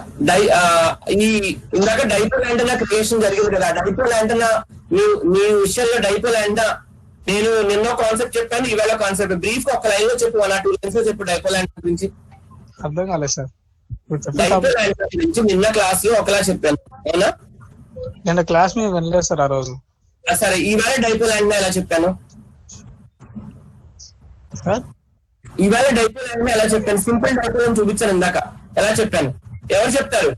ఇందాక డైపోల్ యాంటెన్నా క్రియేషన్ జరిగింది కదా, డైపోల్ యాంటెన్నా నీ విషయంలో డైపోల్ యాంటెన్నా నేను నిన్న కాన్సెప్ట్ చెప్పాను, ఈవేళ కాన్సెప్ట్ బ్రీఫ్ గా ఒక లైన్ లో చెప్పు, 1 or 2 lines లో చెప్పు డైపోల్ యాంటెన్నా గురించి. అర్థం కాలేదు సార్. డైపోల్ యాంటెన్నా గురించి నిన్న క్లాస్ లో ఒకలా చెప్పాను, అవునా? నిన్న క్లాస్ మేము వినలేదు సార్ ఆ రోజు. సరే, ఈవేళ డైపోల్ యాంటెన్నా ఎలా చెప్పాను? ఈవేళ డైపోల్ యాంటెన్నా ఎలా చెప్పాను? సింపుల్ డైపోల్ అని చూపించాను ఇందాక, ఎలా చెప్పాను? ఎవరు చెప్తారు?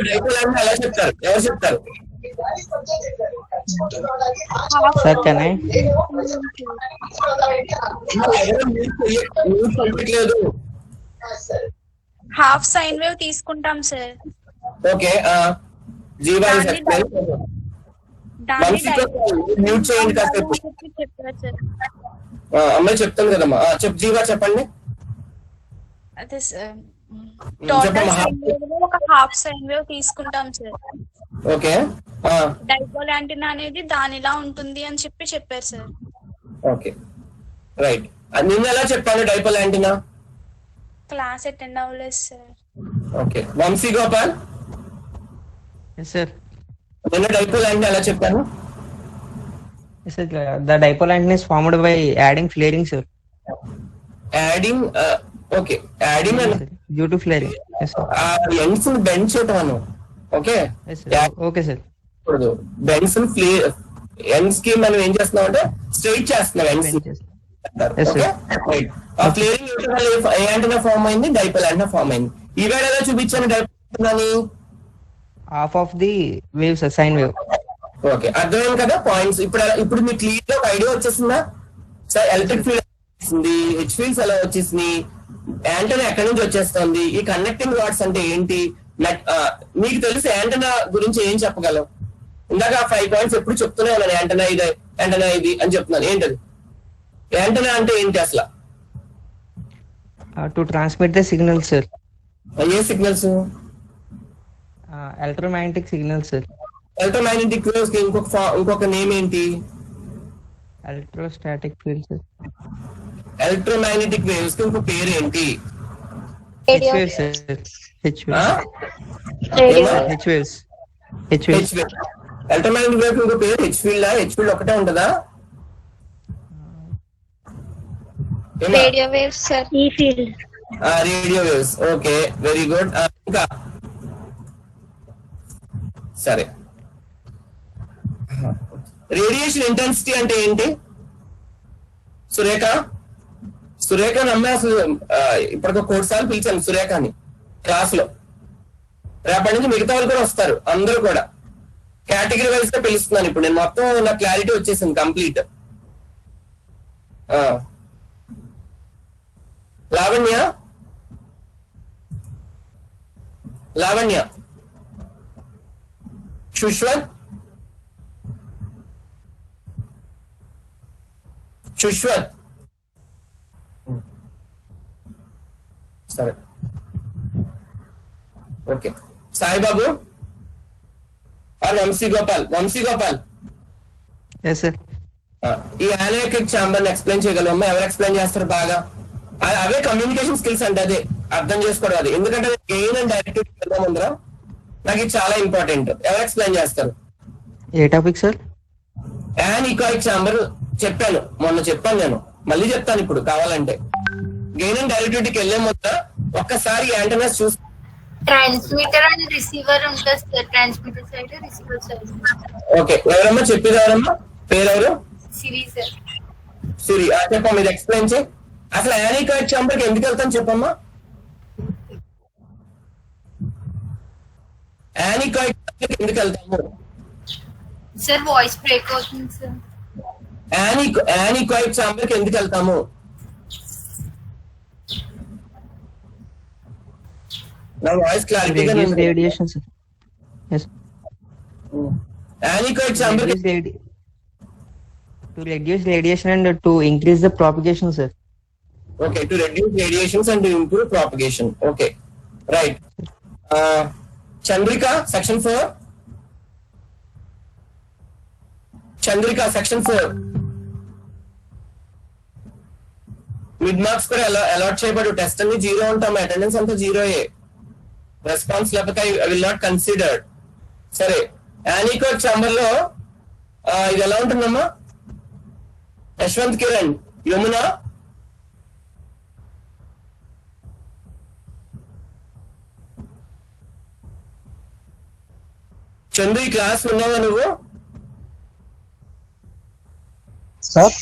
డైపోల్ యాంటెన్నా ఎలా చెప్తారు? ఎవరు చెప్తారు? Sir can I? లేదు, హాఫ్ సైన్ వేవ్ తీసుకుంటాం సార్. ఓకే, జీవా మ్యూట్ చేయండి కాసేపు. అమ్మాయి చెప్తాను కదమ్మా, జీవా చెప్పండి. అదే సార్, టోటల్ సైన్ వేవ్ లో ఒక హాఫ్ సైన్ వేవ్ తీసుకుంటాం సార్. ఓకే, డైపోల్ యాంటెన్నా అనేది దానిలా ఉంటుంది అని చెప్పారు సార్. Okay right. నిన్న ఎలా చెప్పాను డైపోల్ యాంటెన్నా? క్లాస్ అటెండ్ అవ్వలేదు sir. Okay, Vamshi Gopal sir. నిన్న డైపోల్ యాంటెన్నా ఎలా చెప్పాను? The dipole antenna is formed by adding flaring, sir. Adding, okay, adding and due to flaring. Yes, sir. Ends and bends cheytanu. Okay. Yes, sir. Okay, sir. Bends and flare ends ki మనం ఏం చేస్తున్నాం అంటే straight చేస్తున్నాం ends. Yes, sir. Right. ఆ flaring వల్ల ఏ antenna form అయింది? Dipole antenna form అయింది. ఈవేళ ఎలా చూపించాను డైపోల్ యాంటెన్నాని? Half of the waves, sine wave. Okay, అర్థమైంది కదా పాయింట్స్. ఇప్పుడు మీకు క్లియర్ గా ఐడియా వచ్చేసిందా సార్? ఎలక్ట్రిక్ ఫీల్డ్ వచ్చేసింది, హెచ్ ఫీల్డ్స్ ఎలా వచ్చేసినాయి, యాంటెన్నా ఎక్కడి నుంచి వచ్చేస్తుంది, ఈ కనెక్టింగ్ వాట్స్ అంటే ఏంటి, మీకు తెలిసి యాంటెన్నా గురించి ఏం చెప్పగలవు? ఇందాక 5 points ఎప్పుడు చెప్తూనే ఉన్నాను, యాంటెన్నా ఇది అని చెప్తున్నాను. ఏంటది యాంటెన్నా అంటే ఏంటి అసలు? To transmit the signals, sir. A signals? Electromagnetic signals, sir. Electromagnetic waves కి ఇంకొక నేమ్ ఏంటి? Electrostatic fields, sir. Electromagnetic waves కి ఇంకొక పేరు ఏంటి? H waves, sir. H waves. H waves. H waves. Electromagnetic wave కి ఇంకొక పేరు హెచ్ ఫీల్డ్. హెచ్ ఫీల్డ్ ఒకటే ఉంటుందా? Radio waves sir. ఈ field radio waves. Okay, very good. ఇంకా సరే, రేడియేషన్ ఇంటెన్సిటీ అంటే ఏంటి? సురేఖ నమ్మే అసలు ఇప్పటికి 1 సార్లు పిలిచాను సురేఖని క్లాస్ లో. రేపటి నుంచి మిగతా వాళ్ళు కూడా వస్తారు, అందరూ కూడా కేటగిరీ వైజ్ గా పిలుస్తున్నాను ఇప్పుడు నేను. మొత్తం నా క్లారిటీ వచ్చేసింది కంప్లీట్. లావణ్య, శుశ్వత్, సరే ఓకే. సాయిబాబు, వంశీగోపాల్. ఈ యానోయిక్ ఛాంబర్ ఎక్స్ప్లెయిన్ చేయగలమా? ఎవరు ఎక్స్ప్లెయిన్ చేస్తారు బాగా? అవే కమ్యూనికేషన్ స్కిల్స్ అంటే అదే అర్థం చేసుకోవడం అది. ఎందుకంటే గెయిన్ అండ్ డైరెక్టివిటీ వెళ్దాం ముందర నాకు ఇది చాలా ఇంపార్టెంట్. ఎవరు ఎక్స్ప్లెయిన్ చేస్తారు? ఏ టాపిక్ సార్? యానోయిక్ ఛాంబర్ మొన్న చెప్పాను నేను, మళ్ళీ చెప్తాను ఇప్పుడు కావాలంటే. గెయిన్ అండ్ డైరెక్టివిటీకి వెళ్లే ముందర ఒక్కసారి యాంటెనాస్ చూసి ట్రాన్స్మిటర్ అండ్ రిసీవర్ ఉంటుంది sir. Transmitter side, receiver side. Okay, ఎవరమ్మా చెప్పేది? ఎవరమ్మా పేరెవరు? సిరి సార్. సిరి, చెప్పమ్మా, మీరు ఎక్స్ప్లెయిన్ చేయి. అసలు యానోయిక్ ఛాంబర్కి ఎందుకు వెళ్తాను చెప్పమ్మా? యానోయిక్ ఛాంబర్కి ఎందుకు వెళ్తాము సార్? వాయిస్ బ్రేక్ అవుతుంది సార్. యానోయిక్ ఛాంబర్కి ఎందుకు వెళ్తాము? నా వాయిస్ క్లారిటీగా radiation sir. Anechoic chamber to reduce radiation and to increase the propagation, sir. Okay, to reduce radiations and to improve propagation. Okay, right. Chandrika, section 4. Mid marks కూడా allot చేయబడు. Test అన్ని 0 ఉంటాం, attendance అంతా 0. Response లేకపోతే I will not consider. సరే, యానోయిక్ chamber లో ఇది ఎలా ఉంటుందమ్మా? యశ్వంత్, కిరణ్, యమున, చందు, ఈ క్లాస్ విన్నావా నువ్వు? సార్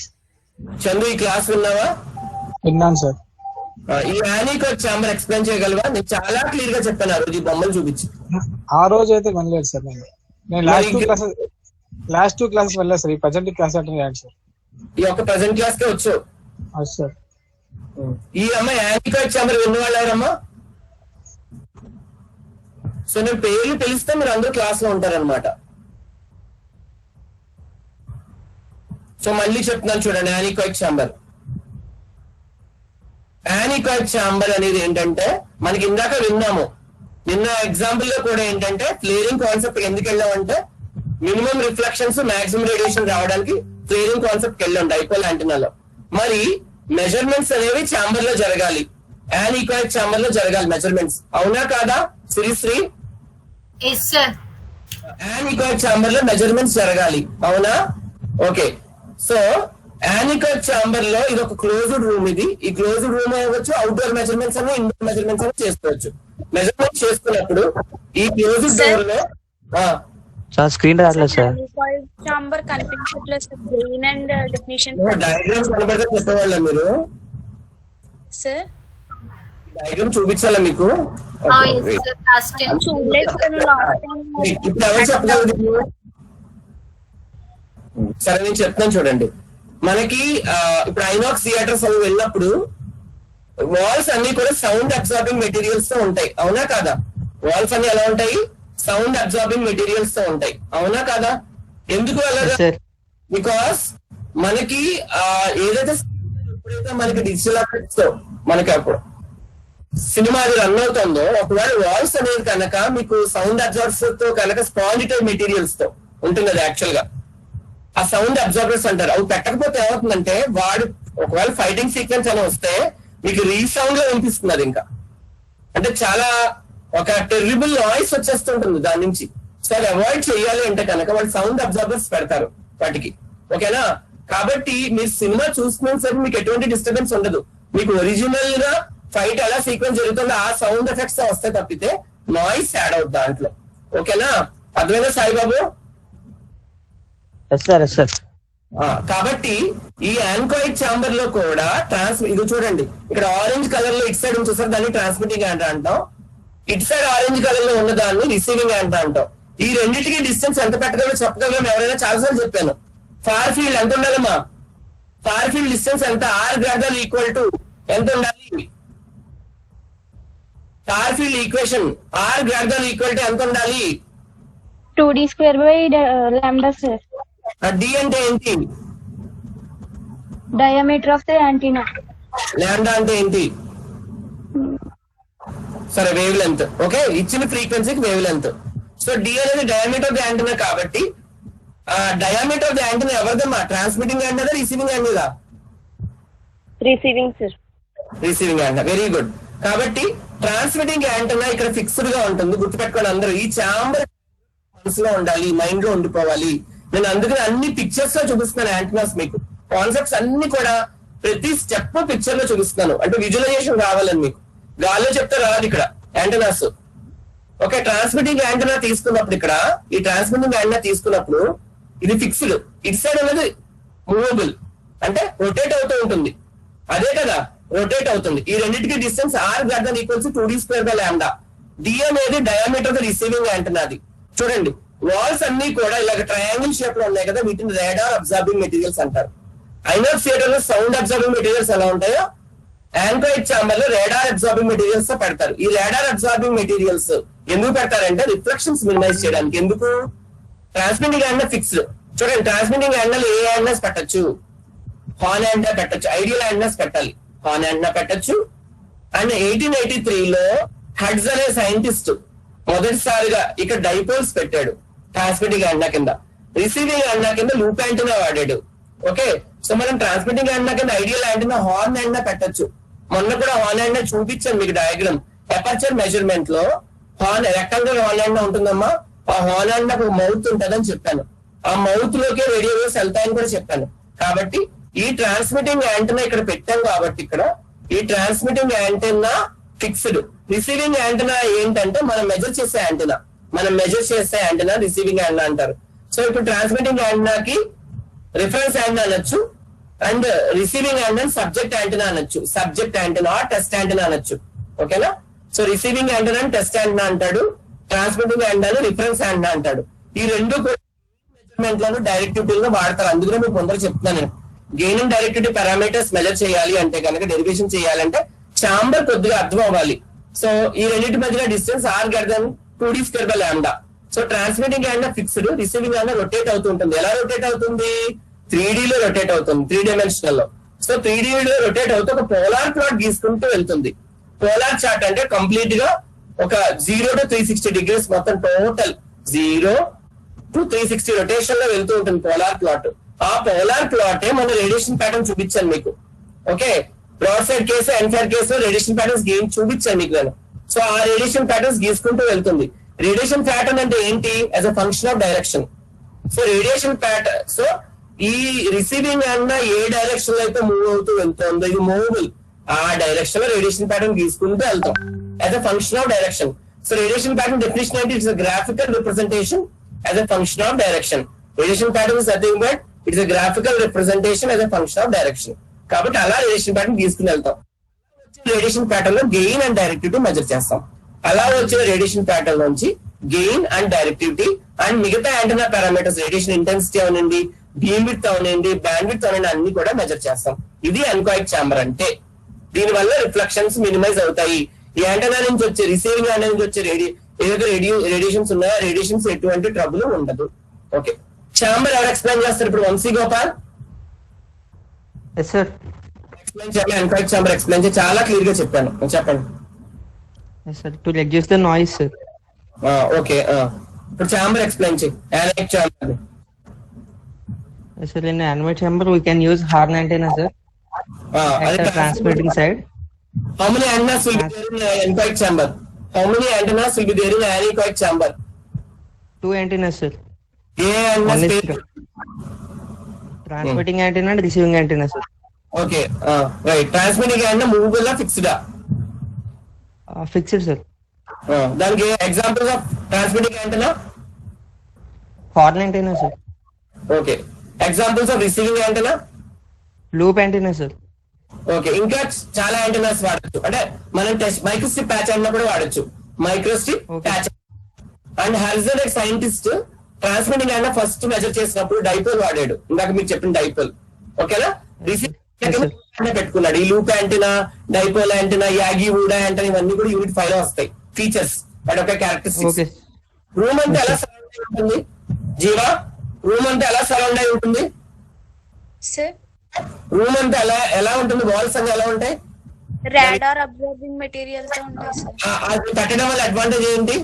చందు, ఈ క్లాస్ విన్నావా? విన్నాను సార్. ఈ యానోయిక్ ఛాంబర్ ఎక్స్ప్లెయిన్ చేయగలవా? నేను చాలా క్లియర్ గా చెప్పాను ఆ రోజు ఈ బొమ్మలు చూపించి. ఆ రోజు అయితే వినలేదు సార్. నేను లాస్ట్ టూ క్లాసెస్ వెళ్ళలేదు సార్. ఈ ప్రజెంట్ క్లాస్ అటెండ్ అయ్యాను సార్. ఈ ఒక్క ప్రజెంట్ క్లాస్ కే వచ్చు సార్. ఈ అమ్మ యానోయిక్ ఛాంబర్ విన్నవాళ్ళు ఎవరమ్మా? సో నేను పేర్లు తెలిస్తే మీరు అందరూ క్లాస్ లో ఉంటారనమాట. సో మళ్ళీ చెప్తున్నాను చూడండి. యానోయిక్ ఛాంబర్ అనేది ఏంటంటే మనకి ఇందాక విన్నాము, నిన్న ఎగ్జాంపుల్ లో కూడా ఏంటంటే ఫ్లేరింగ్ కాన్సెప్ట్ ఎందుకు వెళ్ళామంటే మినిమం రిఫ్లెక్షన్స్ మాక్సిమం రేడియేషన్ రావడానికి ఫ్లేరింగ్ కాన్సెప్ట్ వెళ్ళాం డైపోల్ యాంటెనాలో. మరి మెజర్మెంట్స్ అనేవి ఛాంబర్ లో జరగాలి, యానోయిక్ ఛాంబర్ లో జరగాలి మెజర్మెంట్స్. అవునా కాదా శ్రీశ్రీ? యానోయిక్ ఛాంబర్ లో మెజర్మెంట్స్ జరగాలి, అవునా? ఓకే, సో యానోయిక్ ఛాంబర్ లో ఇది ఒక క్లోజ్డ్ రూమ్. ఈ క్లోజ్డ్ రూమ్ అవ్వచ్చు, అవుట్డోర్ మెజర్మెంట్స్ అనే ఇండోర్ మెజర్మెంట్స్ అని చేసుకోవచ్చు. మెజర్మెంట్ చేసుకున్నప్పుడు ఈ క్లోజ్డ్ డోర్ లో స్క్రీన్ రావట్లేదు సార్. ఛాంబర్ కనిపించట్లేదు sir. Gain and definition diagrams కనబడితే చెప్పేవాళ్ళ మీరు? సార్ డయాగ్రామ్ చూపించాలా మీకు? చూడలేదు. ఇప్పుడు ఎవరు చెప్పగలరు? సరే నేను చెప్తాను చూడండి. మనకి ఇప్పుడు ఐనాక్స్ థియేటర్స్ అవి వెళ్ళినప్పుడు వాల్స్ అన్ని కూడా సౌండ్ అబ్జార్బింగ్ మెటీరియల్స్ తో ఉంటాయి, అవునా కాదా? వాల్స్ అన్ని ఎలా ఉంటాయి? సౌండ్ అబ్జార్బింగ్ మెటీరియల్స్ తో ఉంటాయి, అవునా కాదా? ఎందుకు అలాగా? బికాస్ మనకి ఏదైతే ఎప్పుడైతే మనకి డిజిటల్ ఎఫెక్ట్స్ తో మనకి అప్పుడు సినిమా అది రన్ అవుతుందో, ఒకవేళ వాల్స్ అనేది కనుక మీకు సౌండ్ అబ్జార్బర్స్ తో కనుక స్పాండిటైవ్ మెటీరియల్స్ తో ఉంటుంది అది యాక్చువల్ గా. ఆ సౌండ్ అబ్జార్బర్స్ అంటారు. అవి పెట్టకపోతే ఏమవుతుందంటే వాడు ఒకవేళ ఫైటింగ్ సీక్వెన్స్ అని వస్తే మీకు రీసౌండ్ లో వినిపిస్తుంది. అది ఇంకా అంటే చాలా ఒక టెర్రిబుల్ నాయిస్ వచ్చేస్తుంటుంది దాని నుంచి. సో అది అవాయిడ్ చేయాలి అంటే కనుక వాళ్ళు సౌండ్ అబ్జార్బర్స్ పెడతారు వాటికి, ఓకేనా? కాబట్టి మీరు సినిమా చూస్తున్నంతసేపు మీకు ఎటువంటి డిస్టర్బెన్స్ ఉండదు. మీకు ఒరిజినల్ గా ఫైట్ ఎలా సీక్వెన్స్ జరుగుతుందో ఆ సౌండ్ ఎఫెక్ట్స్ వస్తే తప్పితే నాయిస్ యాడ్ అవుతుంది దాంట్లో, ఓకేనా? అర్థమైనా సాయిబాబు? Yes sir. కాబట్టి ఈ యాన్కాయిడ్ ఛాంబర్ లో కూడా ఇది చూడండి, ఇక్కడ ఆరెంజ్ కలర్ లో ఇటు సైడ్ చూసారు, దాన్ని ట్రాన్స్మిటింగ్ యాంటెన్నా అంటాం. ఇటు సైడ్ ఆరెంజ్ కలర్ లో ఉన్న దాన్ని రిసీవింగ్ యాంటెన్నా అంటాం. ఈ రెండింటికి డిస్టెన్స్ ఎంత పెట్టగలరో చెప్పగలం. ఎవరైనా చాలాసార్లు చెప్పాను. ఫార్ ఫీల్డ్ ఎంత ఉండాలమ్మా? ఫార్ ఫీల్డ్ డిస్టెన్స్ ఎంత? R > ఈక్వల్ టు ఎంత ఉండాలి? Far field equation R > equal to ఎంత ఉండాలి? 2d² lambda sir. D అంటే ఏంటి? Diameter of the antenna. Lambda అంటే ఏంటి? సరే, వేవ్ లెంత్. ఓకే, ఇచ్చిన ఫ్రీక్వెన్సీకి వేవ్ లెంత్. సో D అనేది డయామీటర్ ఆఫ్ ద యాంటెన్నా. కాబట్టి డయామీటర్ ఆఫ్ ద యాంటెన్నా ఎవరిదమ్మా? Transmitting antenna, receiving antenna? Receiving sir. Receiving antenna. Very good. కాబట్టి ట్రాన్స్మిటింగ్ యాంటెన్నా ఇక్కడ ఫిక్స్డ్ గా ఉంటుంది. గుర్తుపెట్టుకోండి అందరూ. ఈ ఛాంబర్ మనసులో ఉండాలి, మైండ్ లో ఉండిపోవాలి. నేను అందుకని అన్ని పిక్చర్స్ లో చూపిస్తున్నాను యాంటెనాస్. మీకు కాన్సెప్ట్స్ అన్ని కూడా ప్రతి స్టెప్ పిక్చర్ లో చూపిస్తున్నాను. అంటే విజువలైజేషన్ రావాలని. మీకు గాల్లో చెప్తే రాదు ఇక్కడ యాంటెనాస్. ఓకే, ట్రాన్స్మిటింగ్ యాంటెనా తీసుకున్నప్పుడు ఇక్కడ ఈ ట్రాన్స్మిటింగ్ యాంటెనా తీసుకున్నప్పుడు ఇది ఫిక్స్డ్. ఇటు సైడ్ అనేది మూవబుల్, అంటే రొటేట్ అవుతూ ఉంటుంది. అదే కదా, రొటేట్ అవుతుంది. ఈ రెండింటికి distance R > equals 2d² lambda. D అనేది డయామీటర్ ఆఫ్ ద రిసీవింగ్ యాంటెనాది. చూడండి, వాల్స్ అన్ని కూడా ఇలాగ ట్రయాంగిల్ షేప్ లో ఉన్నాయి కదా, వీటిని రాడార్ అబ్జార్బింగ్ మెటీరియల్స్ అంటారు. ఐనాక్స్ థియేటర్ లో సౌండ్ అబ్జార్బింగ్ మెటీరియల్స్ ఎలా ఉంటాయో యాన్కాయిడ్ ఛాంబర్ లో రాడార్ అబ్జార్బింగ్ మెటీరియల్స్ తో పెడతారు. ఈ రాడార్ అబ్జార్బింగ్ మెటీరియల్స్ ఎందుకు పెడతారంటే రిఫ్లెక్షన్స్ మినిమైజ్ చేయడానికి. ఎందుకు? Transmitting antenna fixed. చూడండి, ట్రాన్స్మిటింగ్ యాంటెనాలు ఏ యాంటెనాస్ పెట్టచ్చు? హార్న్ యాంటెన్నా పెట్టచ్చు, ఐడియల్ యాంటెనాస్ పెట్టాలి, హార్న్ యాంటెన్నా పెట్టచ్చు. అండ్ 1883 లో హడ్స్ అనే సైంటిస్ట్ మొదటిసారిగా ఇక్కడ డైపోల్స్ పెట్టాడు. ట్రాన్స్మిటింగ్ యాంటెన్నా కింద, రిసీవింగ్ యాంటెన్నా కింద లూప్ యాంటెన్నా వాడాడు. ఓకే, సో మనం ట్రాన్స్మిటింగ్ యాంటెన్నా కింద ఐడియల్ యాంటెన్నా, హార్న్ యాంటెన్నా పెట్టచ్చు. మొన్న కూడా హార్న్ యాంటెన్నా చూపించాను మీకు డయాగ్రామ్. అపర్చర్ మెజర్మెంట్ లో హార్న్ రెక్టాంగులర్ హార్న్ యాంటెన్నా ఉంటుందమ్మా. ఆ హార్న్ యాంటెన్నాకు ఒక మౌత్ ఉంటుందని చెప్పాను. ఆ మౌత్ లోకే రేడియో వేవ్స్ వెళ్తాయని కూడా చెప్పాను. కాబట్టి ఈ ట్రాన్స్మిటింగ్ యాంటెన్నా ఇక్కడ పెట్టాం. కాబట్టి ఇక్కడ ఈ transmitting antenna fixed. Receiving antenna ఏంటంటే మనం మెజర్ చేసే యాంటెన్నా. రిసీవింగ్ యాంటెన్నా అంటారు. సో ఇప్పుడు ట్రాన్స్మిటింగ్ యాంటెన్నాకి రిఫరెన్స్ యాంటెన్నా అనొచ్చు, and receiving antenna subject antenna అనొచ్చు. సబ్జెక్ట్ యాంటెన్నా, టెస్ట్ యాంటెన్నా అనొచ్చు. ఓకేనా? So receiving antenna test antenna అంటాడు, ట్రాన్స్మిటింగ్ యాంటెన్నా రిఫరెన్స్ యాంటెన్నా అంటాడు. ఈ రెండు మెజర్మెంట్ లను డైరెక్టివిటీ లో వాడతారు. అందుకనే మీకు కొందరు చెప్తున్నాను నేను. Gain and directivity parameters measure చేయాలి అంటే కనుక, డెరివేషన్ చేయాలంటే ఛాంబర్ కొద్దిగా అర్థం అవ్వాలి. సో ఈ రెండింటి మధ్య distance R > 2d² lambda. So transmitting antenna fixed, receiving antenna rotate అవుతూ ఉంటుంది. ఎలా రొటేట్ అవుతుంది? 3D లో రొటేట్ అవుతుంది, 3 డైమెన్షనల్ లో. సో 3D లో రొటేట్ అవుతూ ఒక పోలార్ ప్లాట్ గీసుకుంటూ వెళ్తుంది. పోలార్ చార్ట్ అంటే కంప్లీట్ గా ఒక 0 to 360 degrees మొత్తం టోటల్ 0 to 360 రొటేషన్ లో వెళ్తూ ఉంటుంది పోలార్ ప్లాట్. ఆ పోలార్ ప్లాటే మన రేడియేషన్ ప్యాటర్న్ చూపించాను మీకు. ఓకే, broad side case, end side case radiation pattern చూపించాను మీకు నేను. సో ఆ రేడియేషన్ ప్యాటర్న్స్ గీసుకుంటూ వెళ్తుంది. రేడియేషన్ ప్యాటర్న్ అంటే ఏంటి? As a function of direction. So radiation pattern, so ఈ రిసీవింగ్ అన్న ఏ డైరెక్షన్ లో అయితే మూవ్ అవుతూ వెళ్తుందో ఇది మూవబుల్. ఆ డైరెక్షన్ లో రేడియేషన్ ప్యాటర్న్ గీసుకుంటూ వెళ్తాం as a function of direction. So radiation pattern definition అంటే it's graphical representation as a function of direction. Radiation pattern is nothing but it's graphical representation as a function of direction. కాబట్టి అలా radiation pattern తీసుకుని వెళ్తాం. Radiation pattern లో gain and directivity measure చేస్తాం. అలా వచ్చిన radiation pattern నుంచి gain and directivity and మిగతా యాంటెన్నా పారామీటర్స్, రేడియేషన్ ఇంటెన్సిటీ అవనండి, బీమ్ విడ్త్ అవనండి, బ్యాండ్ విడ్త్ అవనండి అన్ని కూడా మెజర్ చేస్తాం. ఇది అన్కాయిడ్ ఛాంబర్ అంటే. దీని వల్ల రిఫ్లెక్షన్స్ మినిమైజ్ అవుతాయి. ఈ యాంటెన్నా నుంచి వచ్చే, రిసీవింగ్ యాంటెన్నా నుంచి వచ్చే ఏదైతే రేడియేషన్స్ ఉన్నాయో రేడియేషన్స్ ఎటువంటి ట్రబుల్ ఉండదు. ఓకే, ఛాంబర్ ఎవరు ఎక్స్ప్లెయిన్ చేస్తారు ఇప్పుడు? వంశీ గోపాల్ ఎక్స్ప్లెయిన్ చేయాలి. అన్కాయిడ్ ఛాంబర్ ఎక్స్ప్లెయిన్ చేసి చాలా క్లియర్ గా చెప్పాను, చెప్పండి. To reduce the noise, sir. Okay, ఇప్పుడు ఛాంబర్ ఎక్స్ప్లెయిన్ చేయి. యానైక్ chamber. Sir, in animate chamber we can use horn antenna, sir. At the transmitting side. How many antennas will be there in anechoic chamber? How many antennas will be there in anechoic chamber? 2 antennas, sir. Transmitting antenna and receiving antenna, sir. Okay, right. Transmitting antenna movable or fixed? Fixed, sir. Then give examples of transmitting antenna. Horn antenna, sir. Okay. Examples of receiving antenna. Loop antenna sir. Okay, ఇంకా చాలా antennas వాడచ్చు. అంటే మనం microstrip patch antenna కూడా వాడచ్చు. Microstrip patch and horizontal scientist transmitting antenna first measure చేసినప్పుడు dipole వాడాడు. ఇందాక మీకు చెప్పిన డైపోల్. ఓకేనా, రిసీవింగ్ పెట్టుకున్నాడు. ఈ loop antenna, dipole antenna, Yagi VUDA antenna ఇవన్నీ కూడా యూనిట్ 5 లో వస్తాయి ఫీచర్స్. వాటి ఒక క్యారెక్టరిస్టిక్స్. రూమ్ అంతా ఎలా సరౌండ్ అయి ఉంటుంది జీవా? రూమ్ అంతా ఎలా సరౌండ్ అయి ఉంటుంది? సార్ రూమ్ అంతా ఎలా ఉంటుంది? వాల్స్ అన్ని ఎలా ఉంటాయి? రాడార్ అబ్జర్వింగ్ మెటీరియల్ తో ఉంటాయి సార్. అది పెట్టడం వల్ల అడ్వాంటేజ్ ఏంటి?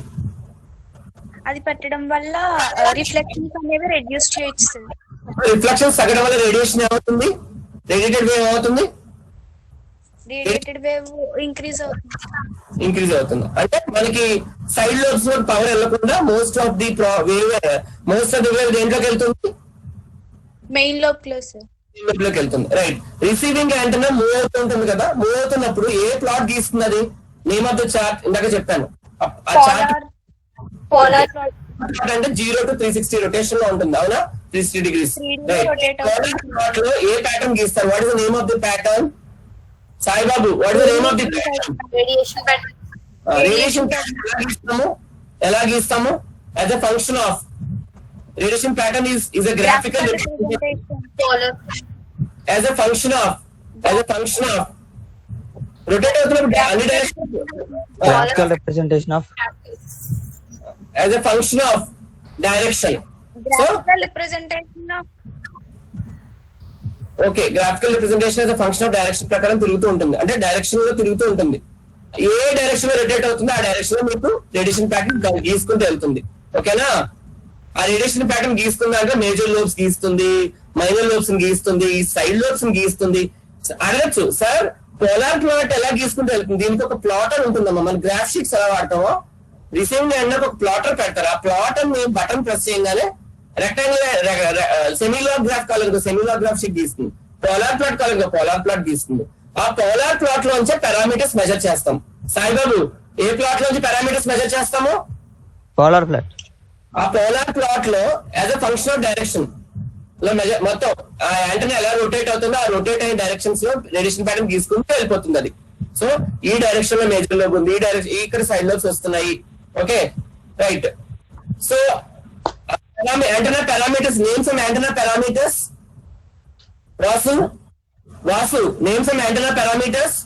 అది పెట్టడం వల్ల రిఫ్లెక్షన్స్ అనేవి రెడ్యూస్ చేయొచ్చు సార్. రిఫ్లెక్షన్స్ తగ్గడం వల్ల రేడియేషన్ ఏమవుతుంది? రేడియేటెడ్ వేవ్ ఏమవుతుంది? రేడియేటెడ్ వేవ్ ఇంక్రీజ్ అవుతుంది. అంటే మనకి సైడ్ లోబ్స్ లో పవర్ వెళ్ళకుండా మోస్ట్ ఆఫ్ ది వేవ్ దేంట్లోకి వెళ్తుంది? మెయిన్ లోబ్ లో సార్. లోకి వెళ్తుంది. రైట్. రిసీవింగ్ యాంటెనా మూవ్ అవుతుంటుంది కదా, మూవ్ అవుతున్నప్పుడు ఏ ప్లాట్ గీస్తుంది? అది నేమ్ ఆఫ్ ద చార్ట్ ఇందాక చెప్పాను. పోలార్ అంటే 0 to 360 రొటేషన్ లో ఉంటుంది. అవునా? 360 degrees. ప్లాట్ లో ఏ ప్యాటర్న్ గీస్తారు? What is the name of the pattern? Saibabu, what is the name of the pattern? Radiation pattern ఎలా గీస్తాము? As a function of radiation pattern is a graphical representation as a function of rotate అవుతున్నప్పుడు అన్ని direction graphical representation of as a function of direction. graphical representation of okay, graphical representation as a function of direction ప్రకారం తిరుగుతూ ఉంటుంది. అంటే direction లో తిరుగుతూ ఉంటుంది. ఏ direction లో రొటేట్ అవుతుందో ఆ డైరెక్షన్ లో మీకు రేడియేషన్ ప్యాటర్న్ గీసుకుంటూ వెళ్తుంది. ఓకేనా? ఆ రేడియేషన్ ప్యాటర్న్ గీసుకుందాక మేజర్ లోబ్స్ గీస్తుంది, మైనర్ లోబ్స్ గీస్తుంది, సైడ్ లోబ్స్ గీస్తుంది. అడగచ్చు, సార్ పోలార్ ప్లాట్ ఎలా గీసుకుంటూ వెళ్తుంది? దీనికి ఒక ప్లాటర్ ఉంటుందమ్మా. మన గ్రాఫ్ షీట్స్ ఎలా వాడతామో రిసీవింగ్ ఎండ్ ఒక ప్లాటర్ పెడతారు. ఆ ప్లాటర్ ని బటన్ ప్రెస్ చేయగానే రెక్టాంగులర్ సెమీలాగ్ గ్రాఫ్ కాలం సెమీలాగ్ గ్రాఫ్ షీట్ గీస్తుంది. పోలార్ ప్లాట్ కాలం పోలార్ ప్లాట్ గీస్తుంది. ఆ పోలార్ ప్లాట్ లోంచి పారామీటర్స్ మెజర్ చేస్తాం. సాయిబాబు, ఏ ప్లాట్ లోంచి పారామీటర్స్ మెజర్ చేస్తాము? Polar plot. ఆ పోలార్ ప్లాట్ లో as a function of direction లో మొత్తం ఆ యాంటెనా ఎలా రొటేట్ అవుతుందో ఆ రొటేట్ అయిన డైరెక్షన్స్ లో రేడియేషన్ ప్యాటర్న్ గీసుకుంటూ వెళ్ళిపోతుంది అది. సో ఈ డైరెక్షన్ లో మేజర్ లోబ్ ఉంది, ఈ డైరెక్షన్ ఇక్కడ సైడ్ లోబ్స్ వస్తున్నాయి. Okay, right. So antenna parameters, names of antenna parameters. Vasu names of antenna parameters.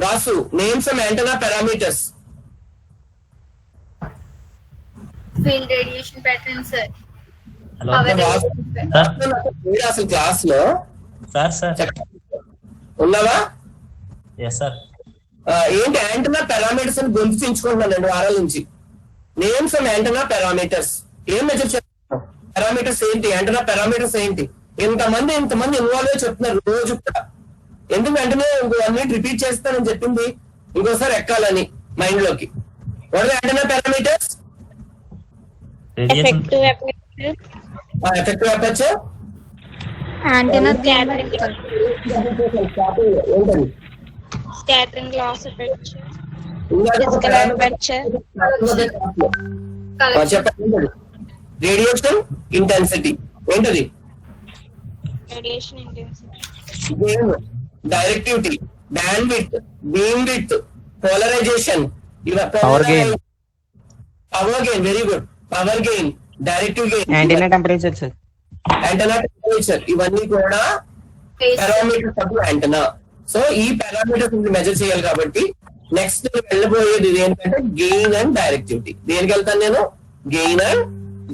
Vasu names of antenna parameters. Field radiation pattern sir. అసలు క్లాస్ లో సార్ ఉన్నావా? సార్ ఏంటి యాంటెనా పారామీటర్స్ అని గొంతు చించుకుంటున్నాను 2 వారాల నుంచి. నేమ్స్ ఆఫ్ యాంటెనా పారామీటర్స్ ఏం మెజర్ చేస్తున్నారు? పారామీటర్స్ ఏంటి? యాంటెనా పారామీటర్స్ ఏంటి? ఇంతమంది ఇన్వాల్వ్ అయ్యి చెప్తున్నారు రోజు కూడా. ఎందుకు వెంటనే ఇంకో 1 minute రిపీట్ చేస్తానని చెప్పింది ఇంకోసారి ఎక్కాలని మైండ్ లోకి. What are antenna parameters? effective aperture, effective aperture, antenna scattering loss aperture, physical aperture, చెప్పండి. రేడియేషన్ ఇంటెన్సిటీ ఏంటది? radiation intensity, directivity, bandwidth, beam width, polarisation, power gain, very good. Power gain, directive gain, antenna temperature sir. Antenna temperature ఇవన్నీ కూడా parameters of antenna. So ఈ parameters measure చేయాలి కాబట్టి next వెళ్ళబోయేది ఏంటంటే gain and directivity. దేనికి వెళ్తాను నేను? Gain and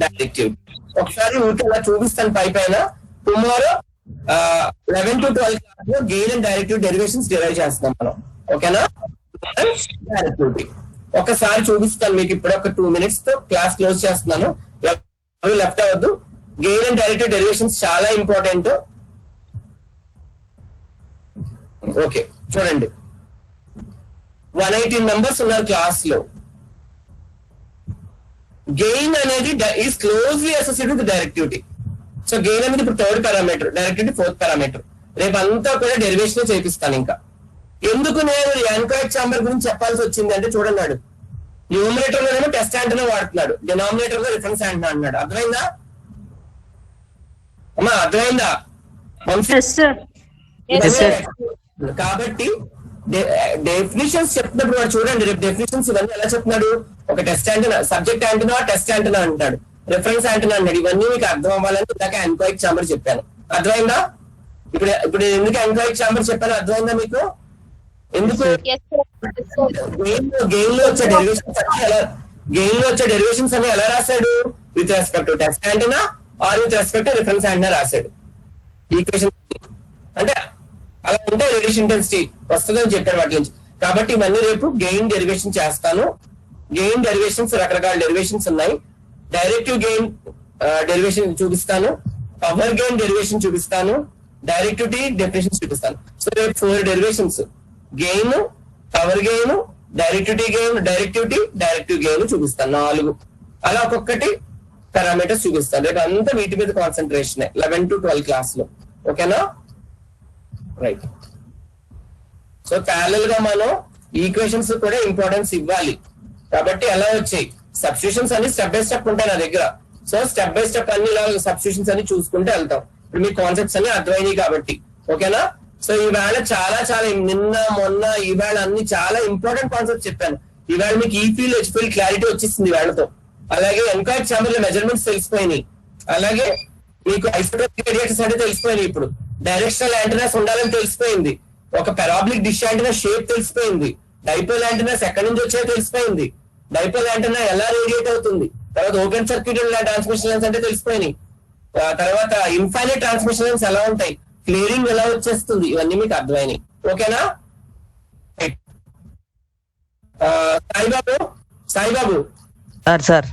directivity. ఒకసారి ఊరికి అలా చూపిస్తాను పైన. టుమారో 11 to 12 క్లాస్ లో gain and directive derivations derive చేస్తాం మనం. ఓకేనా? డైరెక్టివిటీ ఒకసారి చూపిస్తాను మీకు. ఇప్పుడు ఒక 2 minutes తో క్లాస్ క్లోజ్ చేస్తున్నాను. ఎవరు లెఫ్ట్ అవ్వద్దు. గెయిన్ అండ్ డైరెక్టివ్ డెరివేషన్స్ చాలా ఇంపార్టెంట్. ఓకే, చూడండి. 118 members ఉన్నారు క్లాస్ లో. గెయిన్ అనేది is closely associated with directivity. So gain అనేది ఇప్పుడు 3rd parameter, directivity 4th parameter. రేపు అంతా కూడా డెరివేషన్ చేపిస్తాను. ఇంకా ఎందుకు నేను యాంకాయిడ్ చాంబర్ గురించి చెప్పాల్సి వచ్చింది అంటే చూడండి, న్యూమరేటర్ లోనేమో టెస్ట్ యాంటెనా వాడుతున్నాడు, డినామినేటర్ లో రిఫరెన్స్ యాంటెనా అన్నాడు. అర్థమైందా అమ్మా? అర్థమైందా? కాబట్టి డెఫినిషన్స్ చెప్తున్నప్పుడు వాడు చూడండి, రేపు డెఫినిషన్స్ ఇవన్నీ ఎలా చెప్తున్నాడు. ఒక test antenna, subject antenna, test antenna అంటాడు, రిఫరెన్స్ యాంటెనా అన్నాడు. ఇవన్నీ మీకు అర్థం అవ్వాలని ఇందాక ఎన్కాయిక్ ఛాంబర్ చెప్పాను. అర్థమైందా? ఇప్పుడు ఎందుకు ఎన్కాయిక్ ఛాంబర్ చెప్పాను అర్థమైందా మీకు? ఎందుకు గెయిన్ లో వచ్చే డెరివేషన్స్ అన్ని ఎలా రాశాడు? With respect to test antenna or with respect to reference antenna రాశాడు ఈక్వేషన్. అంటే అలా ఉంటే రేడియేషన్ ఇంటెన్సిటీ వస్తుందని చెప్పారు వాటి నుంచి. కాబట్టి ఇవన్నీ రేపు గెయిన్ డెరివేషన్ చేస్తాను. గెయిన్ డెరివేషన్స్ రకరకాల డెరివేషన్స్ ఉన్నాయి. డైరెక్టివ్ గెయిన్ డెరివేషన్ చూపిస్తాను, పవర్ గెయిన్ డెరివేషన్ చూపిస్తాను, డైరెక్టివిటీ డెఫినేషన్ చూపిస్తాను. సో రేపు 4 derivations, gain, power gain, directivity directive gain చూపిస్తాను 4. అలా ఒక్కొక్కటి పారామీటర్స్ చూపిస్తాను. రేపు అంతా వీటి మీద కాన్సన్ట్రేషన్ 11 to 12 క్లాస్ లో. ఓకేనా? రైట్. సో ప్యారలల్ గా మనం ఈక్వేషన్స్ కూడా ఇంపార్టెన్స్ ఇవ్వాలి. కాబట్టి ఎలా వచ్చాయి సబ్స్టిట్యూషన్స్ అన్ని స్టెప్ బై స్టెప్ ఉంటాయి నా దగ్గర. సో స్టెప్ బై స్టెప్ అన్ని ఇలా సబ్స్టిట్యూషన్స్ అన్ని చూసుకుంటే వెళ్తాం. ఇప్పుడు మీ కాన్సెప్ట్స్ అన్ని అర్థమైనాయి కాబట్టి. ఓకేనా? సో ఈవేళ చాలా నిన్న మొన్న ఈవేళ అన్ని చాలా ఇంపార్టెంట్ కాన్సెప్ట్స్ చెప్పాను. ఈవేళ మీకు ఈ ఫీల్డ్ హెచ్ ఫీల్డ్ క్లారిటీ వచ్చేసింది వేళతో. అలాగే ఎన్కాయిక్ ఛాంబర్ లో మెజర్మెంట్స్ తెలిసిపోయినాయి. అలాగే మీకు ఐసోట్రోపిక్ రేడియేటర్స్ అంటే తెలిసిపోయినాయి. ఇప్పుడు డైరెక్షనల్ యాంటెనాస్ ఉండాలని తెలిసిపోయింది. ఒక పెరాబ్లిక్ డిష్ యాంటెనా షేప్ తెలిసిపోయింది. డైపోల్ యాంటెనాస్ ఎక్కడి నుంచి వచ్చాయో తెలిసిపోయింది. డైపోల్ యాంటెనా ఎలా రేడియేట్ అవుతుంది. తర్వాత ఓపెన్ సర్క్యూట్ ట్రాన్స్మిషన్ లైన్స్ అంటే తెలిసిపోయినాయి. తర్వాత ఇన్ఫైనైట్ ట్రాన్స్మిషన్ లైన్స్ ఎలా ఉంటాయి, క్లియరింగ్ ఎలా వచ్చేస్తుంది, ఇవన్నీ మీకు అర్థమైనాయి. ఓకేనా? సాయిబాబు సార్